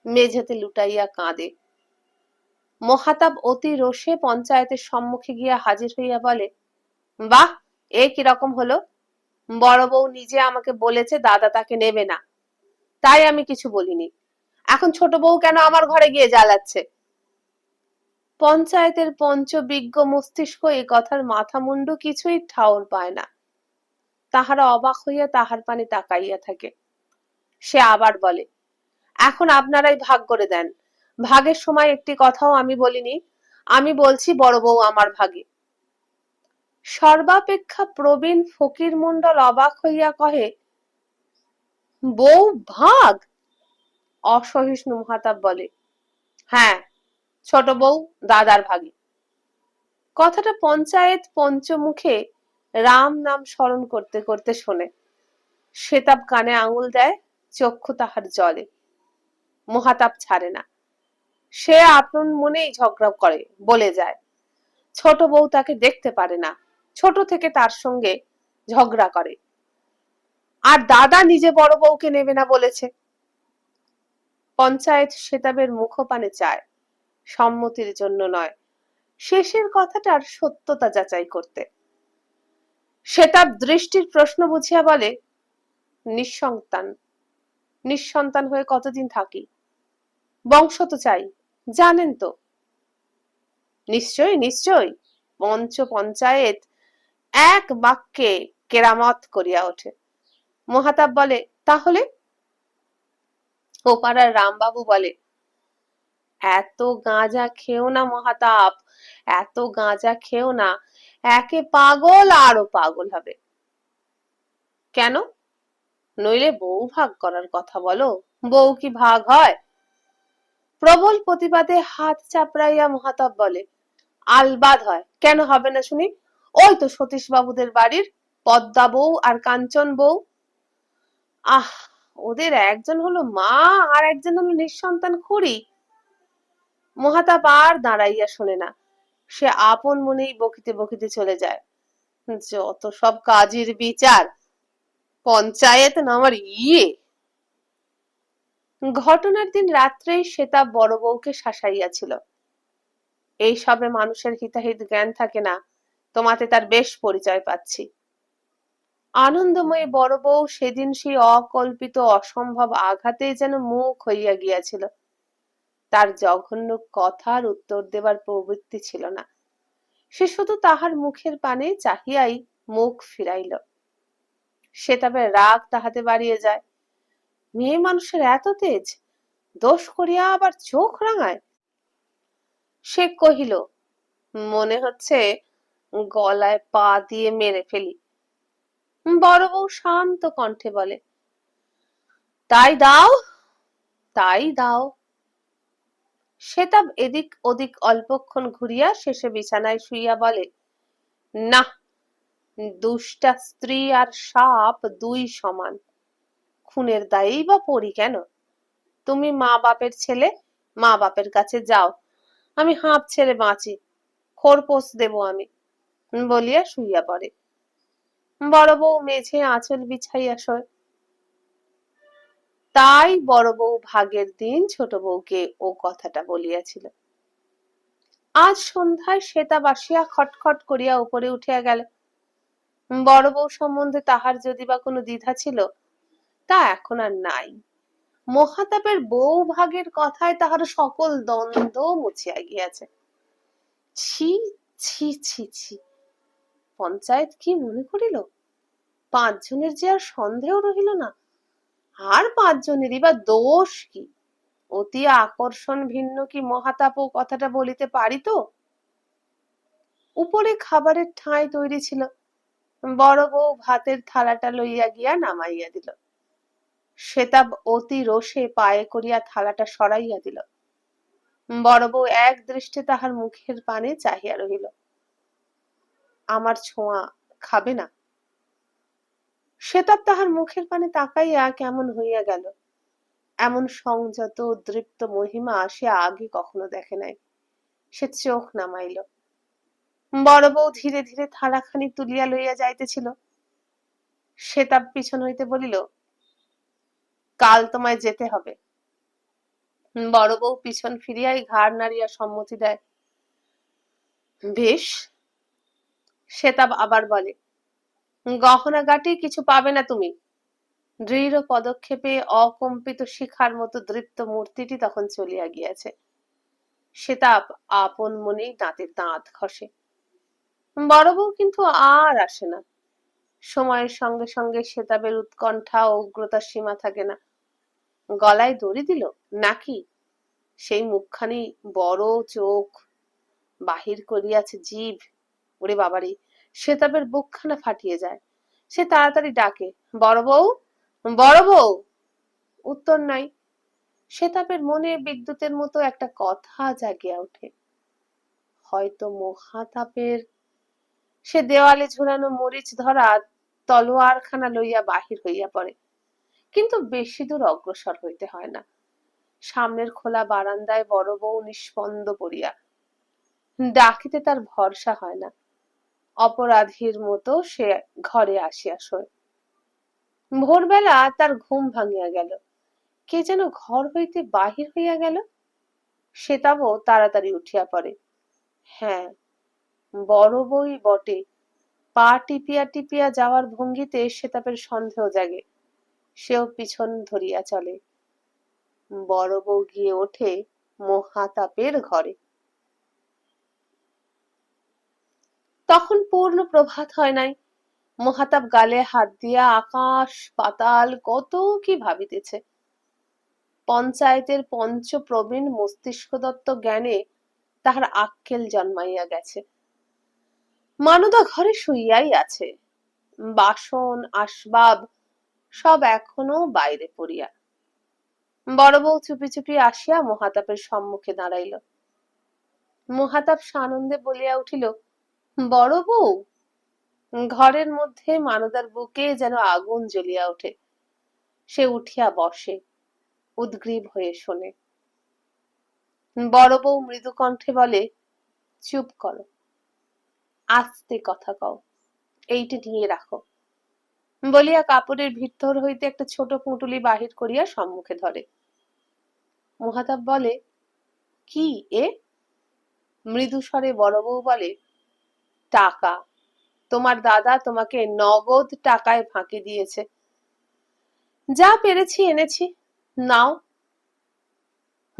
মেঝেতে লুটাইয়া কাঁদে। মহাতাব অতি রোষে পঞ্চায়েতের সম্মুখে গিয়া হাজির হইয়া বলে, বাহ, এ কি রকম হলো? বড় বউ নিজে আমাকে বলেছে দাদা তাকে নেবে না, তাই আমি কিছু বলিনি। এখন ছোট বউ কেন আমার ঘরে গিয়ে জ্বালাচ্ছে? পঞ্চায়েতের পঞ্চবিজ্ঞ মস্তিষ্ক এ কথার মাথা মুন্ডু কিছুই ঠাউর পায় না। তাহারা অবাক হইয়া তাহার পানে তাকাইয়া থাকে। সে আবার বলে, এখন আপনারাই ভাগ করে দেন, ভাগের সময় একটি কথাও আমি বলিনি। আমি বলছি বড় বউ আমার ভাগে। সর্বাপেক্ষা প্রবীণ ফকির মণ্ডল অবাক হইয়া কহে, বউ ভাগ? অসহিষ্ণু মহাতাব বলে, হ্যাঁ, ছোট বউ দাদার ভাগে। কথাটা পঞ্চায়েত পঞ্চমুখে রাম নাম স্মরণ করতে করতে শোনে। সেতাব কানে আঙুল দেয়, চক্ষু তাহার জলে। মহাতাব ছাড়ে না। সে আপন মনেই ঝগড়া করে, বলে যায়, ছোট বউ তাকে দেখতে পারে না, ছোট থেকে তার সঙ্গে ঝগড়া করে, আর দাদা নিজে বড় বউকে নেবে না বলেছে। পঞ্চায়েত সেতাবের মুখপানে চায়, সম্মতির জন্য নয়, শেষের কথাটার সত্যতা যাচাই করতে। সেতাব দৃষ্টির প্রশ্ন বুঝিয়া বলে, নিঃসন্তান। নিঃসন্তান হয়ে কতদিন থাকি? বংশ তো চাই, জানেন তো। নিশ্চয় নিশ্চয়, পঞ্চায়েত এক বাক্যে কেরামত করিয়া ওঠে। মহাতাব বলে, তাহলে? ও পাড়ার রামবাবু বলে, এত গাঁজা খেও না মহাতাব, এত গাঁজা খেও না, একে পাগল আরো পাগল হবে। কেন? নইলে বউ ভাগ করার কথা বলো, বউ কি ভাগ হয়? প্রবল প্রতিবাদে হাত চাপড়াইয়া মহাতাব বলে, আলবাদ হয়, কেন হবে না শুনি? ওই তো সতীশ বাবুদের বাড়ির পদ্মা বউ আর কাঞ্চন বউ। আহ, ওদের একজন হলো মা আর একজন হলো নিঃসন্তান খুড়ি। মহাতাব আর দাঁড়াইয়া শোনে না, সে আপন মনেই বকিতে বকিতে চলে যায়। যত সব কাজের বিচার, পঞ্চায়েত নামার ইয়ে। ঘটনার দিন রাত্রেই সেতাব বড় বউকে শাসাইয়াছিল, এই সবে মানুষের হিতাহিত জ্ঞান থাকে না, তোমাতে তার বেশ পরিচয় পাচ্ছি। আনন্দময়ী বড় বউ সেদিন সেই অকল্পিত অসম্ভব আঘাতে যেন মুখ হইয়া গিয়াছিল। তার জঘন্য কথার উত্তর দেবার প্রবৃত্তি ছিল না। সে শুধু তাহার মুখের পানে চাহিয়াই মুখ ফিরাইল। সেতাবের রাগ তাহাতে বাড়িয়ে যায়। মেয়ে মানুষের এত তেজ, দোষ করিয়া আবার চোখ রাঙায়। সে কহিল, মনে হচ্ছে গলায় পা দিয়ে মেরে ফেলি। বড় বউ শান্ত কণ্ঠে বলে, তাই দাও, তাই দাও। সেতাব এদিক ওদিক অল্পক্ষণ ঘুরিয়া শেষে বিছানায় শুইয়া বলে, না, দুষ্টা স্ত্রী আর সাপ দুই সমান, খুনের দায়েই বা পড়ি কেন? তুমি মা বাপের ছেলে, মা বাপের কাছে যাও, আমি হাঁপ ছেড়ে বাঁচি, খোরপোশ দেব আমি, বলিয়া শুইয়া পড়ে। বড় বউ মেঝে আঁচল বিছাইয়া শোয়। তাই বড় বউ ভাগের দিন ছোট বউকে ও কথাটা বলিয়াছিল। আজ সন্ধ্যায় সেতাব আসিয়া খটখট করিয়া উপরে উঠিয়া গেল। বড় বউ সম্বন্ধে তাহার যদি বা কোনো দ্বিধা ছিল, তা এখন আর নাই। মহাতাবের বউ ভাগের কথায় তাহার সকল দ্বন্দ্ব মুছিয়া গিয়াছে। ছি ছি ছি ছি, পঞ্চায়েত কি মনে করিল? 5 জনের যে আর সন্দেহ রহিল না। আর 5 জনেরই বা দোষ কি? অতি আকর্ষণ ভিন্ন কি মহাতাপও কথাটা বলিতে পারিত? উপরে খাবারের ঠাঁই তৈরি ছিল। বড় বউ ভাতের থালাটা লইয়া গিয়া নামাইয়া দিল। সেতাব অতি রোষে পায়ে করিয়া থালাটা সরাইয়া দিল। বড় বউ এক দৃষ্টে তাহার মুখের পানে চাহিয়া রহিল। আমার ছোঁয়া খাবে না? সেতাব তাহার মুখের পানে তাকাইয়া কেমন হইয়া গেল। এমন সংযত উদ্দীপ্ত মহিমা সে আগে কখনো দেখে নাই। সে চোখ নামাইল। বড় বউ ধীরে ধীরে থালাখানি তুলিয়া লইয়া যাইতেছিল। সেতাব পিছন হইতে বলিল, কাল তোমায় যেতে হবে। বড় বউ পিছন ফিরিয়াই ঘাড় নাড়িয়া সম্মতি দেয়। বেশ। সেতাব আবার বলে, গহনাগাটি কিছু পাবে না তুমি। দৃঢ় পদক্ষেপে অকম্পিত শিখার মতো দৃপ্ত মূর্তিটি তখন চলিয়া গিয়াছে। সেতাব আপন মনেই দাঁতে দাঁত ঘষে। বড় বউ কিন্তু আর আসে না। সময়ের সঙ্গে সঙ্গে সেতাবের উৎকণ্ঠা ও উগ্রতার সীমা থাকে না। গলায় দড়ি দিল নাকি? সেই মুখখানি বড়, চোখ বাহির করিয়াছে জিভ। ওরে বাবারে, সেতাবের বুকখানা ফাটিয়ে যায়। সে তাড়াতাড়ি ডাকে, বড় বউ, বড় বউ। উত্তর নাই। সেতাবের মনে বিদ্যুতের মতো একটা কথা জাগিয়া ওঠে। হয়তো মহাতাপের সে দেওয়ালে ঝুলানো মরিচ ধরা তলোয়ারখানা লইয়া বাহির হইয়া পড়ে। কিন্তু বেশি দূর অগ্রসর হইতে হয় না। সামনের খোলা বারান্দায় বড় বউ নিস্পন্দ পড়িয়া। ডাকিতে তার ভরসা হয় না। অপরাধীর মতো সে ঘরে আসিয়া শোয়। ভোরবেলা তার ঘুম ভাঙিয়া গেল। কে যেন ঘর হইতে বাহির হইয়া গেল। সেতাবও তাড়াতাড়ি উঠিয়া পড়ে। হ্যাঁ, বড় বউই বটে। পা টিপিয়া টিপিয়া যাওয়ার ভঙ্গিতে সেতাবের সন্দেহ জাগে। সেও পিছন ধরিয়া চলে। বড় বউ গিয়ে ওঠে মহাতাপের ঘরে। তখন পূর্ণ প্রভাত হয় নাই। মহাতাপ গালে হাত দিয়া আকাশ পাতাল কত কি ভাবিতেছে। পঞ্চায়েতের পঞ্চ প্রবীণ মস্তিষ্কদত্ত জ্ঞানে তাহার আক্কেল জন্মাইয়া গেছে। মানুদা ঘরে শুইয়াই আছে। বাসন আসবাব সব এখনো বাইরে পড়িয়া। বড় বউ চুপি চুপি আসিয়া মহাতাপের সম্মুখে দাঁড়াইল। মহাতাপ সানন্দে বলিয়া উঠিল, বড় বউ। ঘরের মধ্যে মানুদার বুকে যেন আগুন জ্বলিয়া ওঠে। সে উঠিয়া বসে, উদ্গ্রীব হয়ে শোনে। বড় বউ মৃদু কণ্ঠে বলে, চুপ করো, আস্তে কথা কও, এইটি নিয়ে রাখো। বলিয়া কাপড়ের ভিতর হইতে একটা ছোট পুঁটুলি বাহির করিয়া সম্মুখে ধরে। মহাতাপ বলে, কি এ? মৃদু স্বরে বড় বউ বলে, টাকা। তোমার দাদা তোমাকে নগদ টাকায় ফাঁকি দিয়েছে। যা পেরেছি এনেছি, নাও।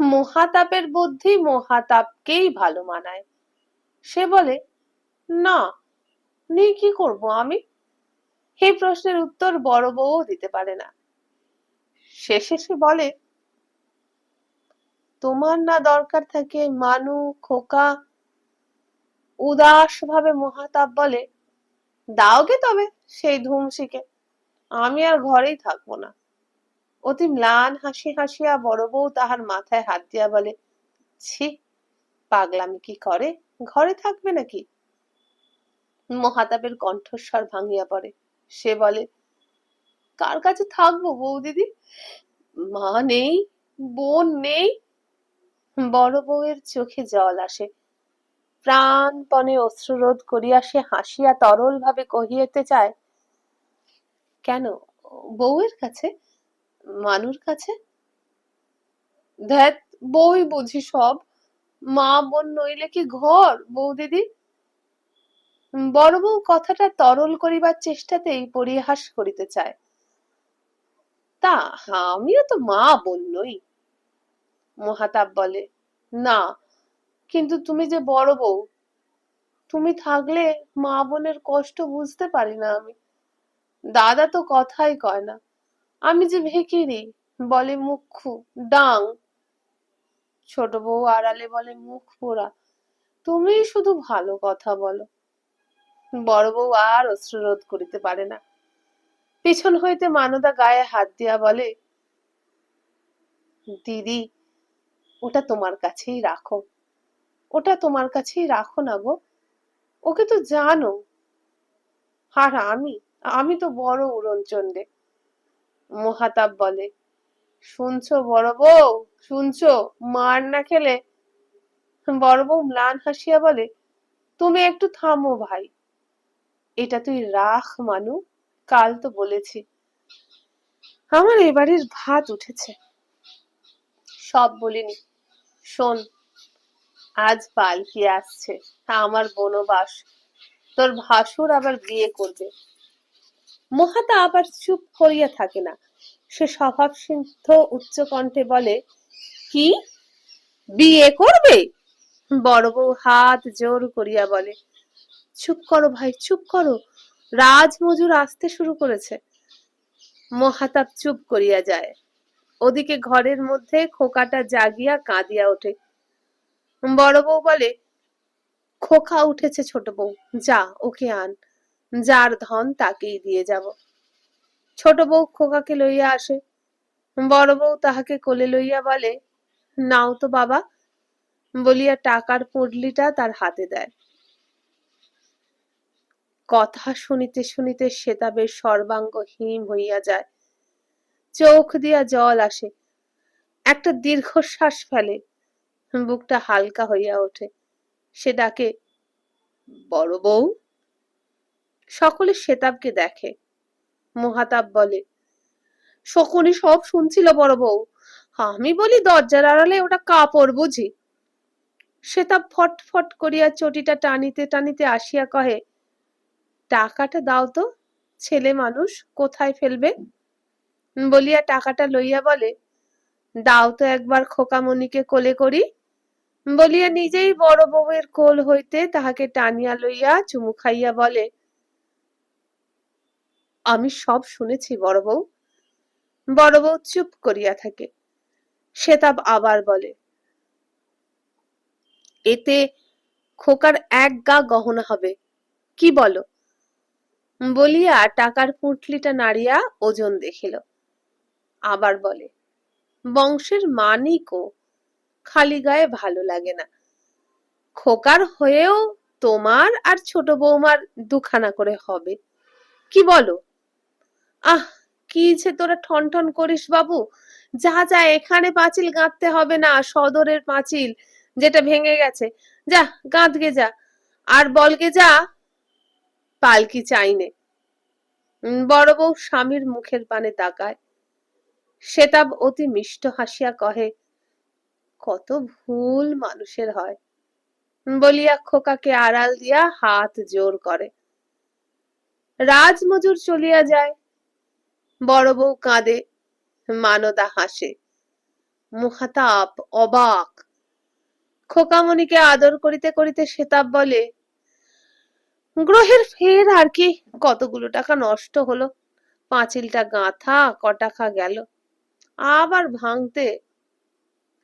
মহাতাপের বুদ্ধি মহাতাপকেই ভালো মানায়। সে বলে, না, নিয়ে কি করব আমি? এই প্রশ্নের উত্তর বড় বউও দিতে পারে না। শেষে সে বলে, তোমার না দরকার থাকে মানু, খোকা। উদাস ভাবে মহাতাপ বলে, দাওগে তবে সেই ধুমসিকে, আমি আর ঘরেই থাকবো না। অতি ম্লান হাসি হাসিয়া বড় বউ তাহার মাথায় হাত দিয়া বলে, ছি, পাগলামি কি করে, ঘরে থাকবে নাকি? মহাতাপের কণ্ঠস্বর ভাঙিয়া পড়ে। সে বলে, কার কাছে থাকবো বৌদিদি? মা নেই, বোন নেই। বড় বউয়ের চোখে জল আসে। প্রাণপণে অশ্রুরোধ করিয়া সে হাসিয়া তরল ভাবে কহিতে চায়, কেন, বউয়ের কাছে, মানুর কাছে? ধ্যাত, বউই বুঝি সব। মা বোন নইলে কি ঘর বৌদিদি? বড় বউ কথাটা তরল করিবার চেষ্টাতেই পরিহাস করিতে চায়। তা আমিও তো মা বোন নই। মহাতাপ বলে, না, কিন্তু তুমি যে বড় বউ, তুমি থাকলে মা বোনের কষ্ট বুঝতে পারি না আমি। দাদা তো কথাই কয় না। আমি যে ভিখিরি, বলে মুখ্যু, ডাং। ছোট বউ আড়ালে বলে, মুখ পোড়া। তুমি শুধু ভালো কথা বলো। বড় বউ আর অশ্রুরোধ করিতে পারে না। পিছন হইতে মানুদা গায়ে হাত দিয়া বলে, দিদি, ওটা তোমার কাছেই রাখো, ওটা তোমার কাছেই রাখো না গো। ওকে তো জানো। আর আমি, আমি তো বড় উড়নচণ্ডে। মহাতাপ বলে, শুনছো বড় বউ, শুনছো? মার না খেলে। বড় বউ ম্লান হাসিয়া বলে, তুমি একটু থামো ভাই। এটা তুই রাখ মানু, কাল তো বলেছি। আমার এবাড়ির ভাত উঠেছে। সব বলিনি, শোন, আজ পালকি আসছে, আমার বনবাস। তোর ভাসুর আবার বিয়ে করবে। মহাতা আবার চুপ করিয়া থাকে না। সে স্বভাব সিদ্ধ উচ্চ কণ্ঠে বলে, কি, বিয়ে করবে? বড় বউ হাত জোর করিয়া বলে, চুপ করো ভাই, চুপ করো, রাজমজুর আসতে শুরু করেছে। মহাতাপ চুপ করিয়া যায়। ওদিকে ঘরের মধ্যে খোকাটা জাগিয়া কাঁদিয়া ওঠে। বড় বউ বলে, খোকা উঠেছে ছোট বউ, যা ওকে আন, যার ধন তাকেই দিয়ে যাব। ছোট বউ খোকাকে লইয়া আসে। বড় বউ তাহাকে কোলে লইয়া বলে, নাও তো বাবা, বলিয়া টাকার পুডলিটা তার হাতে দেয়। কথা শুনিতে শুনিতে সেতাবের সর্বাঙ্গ হিম হইয়া যায়, চোখ দিয়া জল আসে, একটা দীর্ঘশ্বাস ফেলে, বুকটা হালকা হইয়া ওঠে। সে ডাকে, বড় বউ। সকলে সেতাবকে দেখে। মহাতাব বলে, শকুনি সব শুনছিল বড় বউ, আমি বলি দরজার আড়ালে ওটা কাপড় বুঝি। সেতাব ফট ফট করিয়া চটিটা টানিতে টানিতে আসিয়া কহে, টাকাটা দাও তো, ছেলে মানুষ কোথায় ফেলবে। বলিয়া টাকাটা লইয়া বলে, দাও তো একবার খোকামণিকে কোলে করি। বলিয়া নিজেই বড় বউয়ের কোল হইতে তাহাকে টানিয়া লইয়া চুমু খাইয়া বলে, আমি সব শুনেছি বড় বউ। বড় বউ চুপ করিয়া থাকে। সেতাব আবার বলে, এতে খোকার এক গা গহনা হবে, কি বলো। বলিয়া টাকার পুঁটলিটা নাড়িয়া ওজন দেখিল। আবার বলে, বংশের মানিকও, খালি গায়ে ভালো লাগে না। খোকার হয়েও তোমার আর ছোট বৌমার দুখানা করে হবে, কি বলো। আহ, কি যে তোরা ঠন ঠন করিস বাবু, যা যা, এখানে পাঁচিল গাঁথতে হবে না, সদরের পাঁচিল যেটা ভেঙে গেছে, যা গাঁথগে যা, আর বলগে যা পালকি চাইনে। বড় বউ স্বামীর মুখের পানে তাকায়। সেতাব অতি মিষ্ট হাসিয়া কহে, কত ভুল মানুষের হয়, বলিয়া খোকাকে আড়াল দিয়া হাত জোর করে। রাজমজুর চলিয়া যায়। বড় বউ কাঁদে, মানদা হাসে। মুখাতাপ অবাক। খোকামণিকে আদর করিতে করিতে সেতাব বলে, গ্রহের ফের আর কি, কতগুলো টাকা নষ্ট হলো, পাঁচিলটা গাঁথা ক টাকা গেল, আবার ভাঙতে।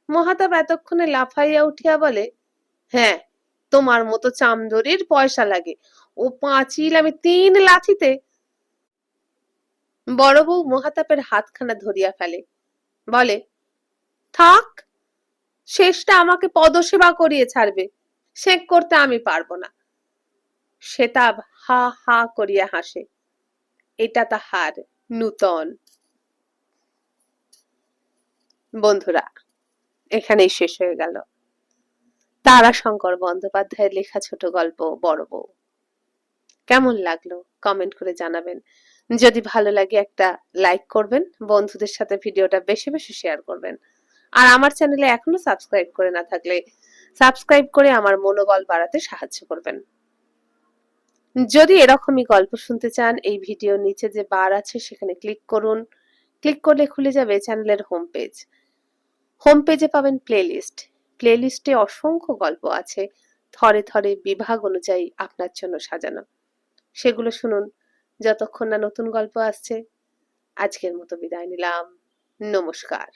মহাতাব এতক্ষণে লাফাইয়া উঠিয়া বলে, হ্যাঁ, তোমার মতো চামদরির পয়সা লাগে, ও পাঁচিল আমি 3 লাথিতে। বড় বউ মহাতাপের হাতখানা ধরিয়া ফেলে, বলে, থাক, শেষটা আমাকে পদসেবা করিয়ে ছাড়বে, সেঁক করতে আমি পারবো না। সেতাব হা হা করিয়া হাসে। এটা তাহার নূতন। বন্ধুরা, এখানেই শেষ হয়ে গেল তারাশঙ্কর বন্দ্যোপাধ্যায়ের লেখা ছোট গল্প বড় বউ। কেমন লাগলো কমেন্ট করে জানাবেন। যদি ভালো লাগে একটা লাইক করবেন, বন্ধুদের সাথে ভিডিওটা বেশি বেশি শেয়ার করবেন। আর আমার চ্যানেলে এখনো সাবস্ক্রাইব করে না থাকলে সাবস্ক্রাইব করে আমার মনোবল বাড়াতে সাহায্য করবেন। যদি এরকমই গল্প শুনতে চান, এই ভিডিওর নিচে যে বার আছে সেখানে ক্লিক করুন। ক্লিক করলে খুলে যাবে চ্যানেলের হোম পেজ। হোম পেজে পাবেন প্লেলিস্ট। প্লেলিস্টে অসংখ্য গল্প আছে, থরে থরে বিভাগ অনুযায়ী আপনার জন্য সাজানো। সেগুলো শুনুন যতক্ষণ না নতুন গল্প আসছে। আজকের মতো বিদায় নিলাম। নমস্কার।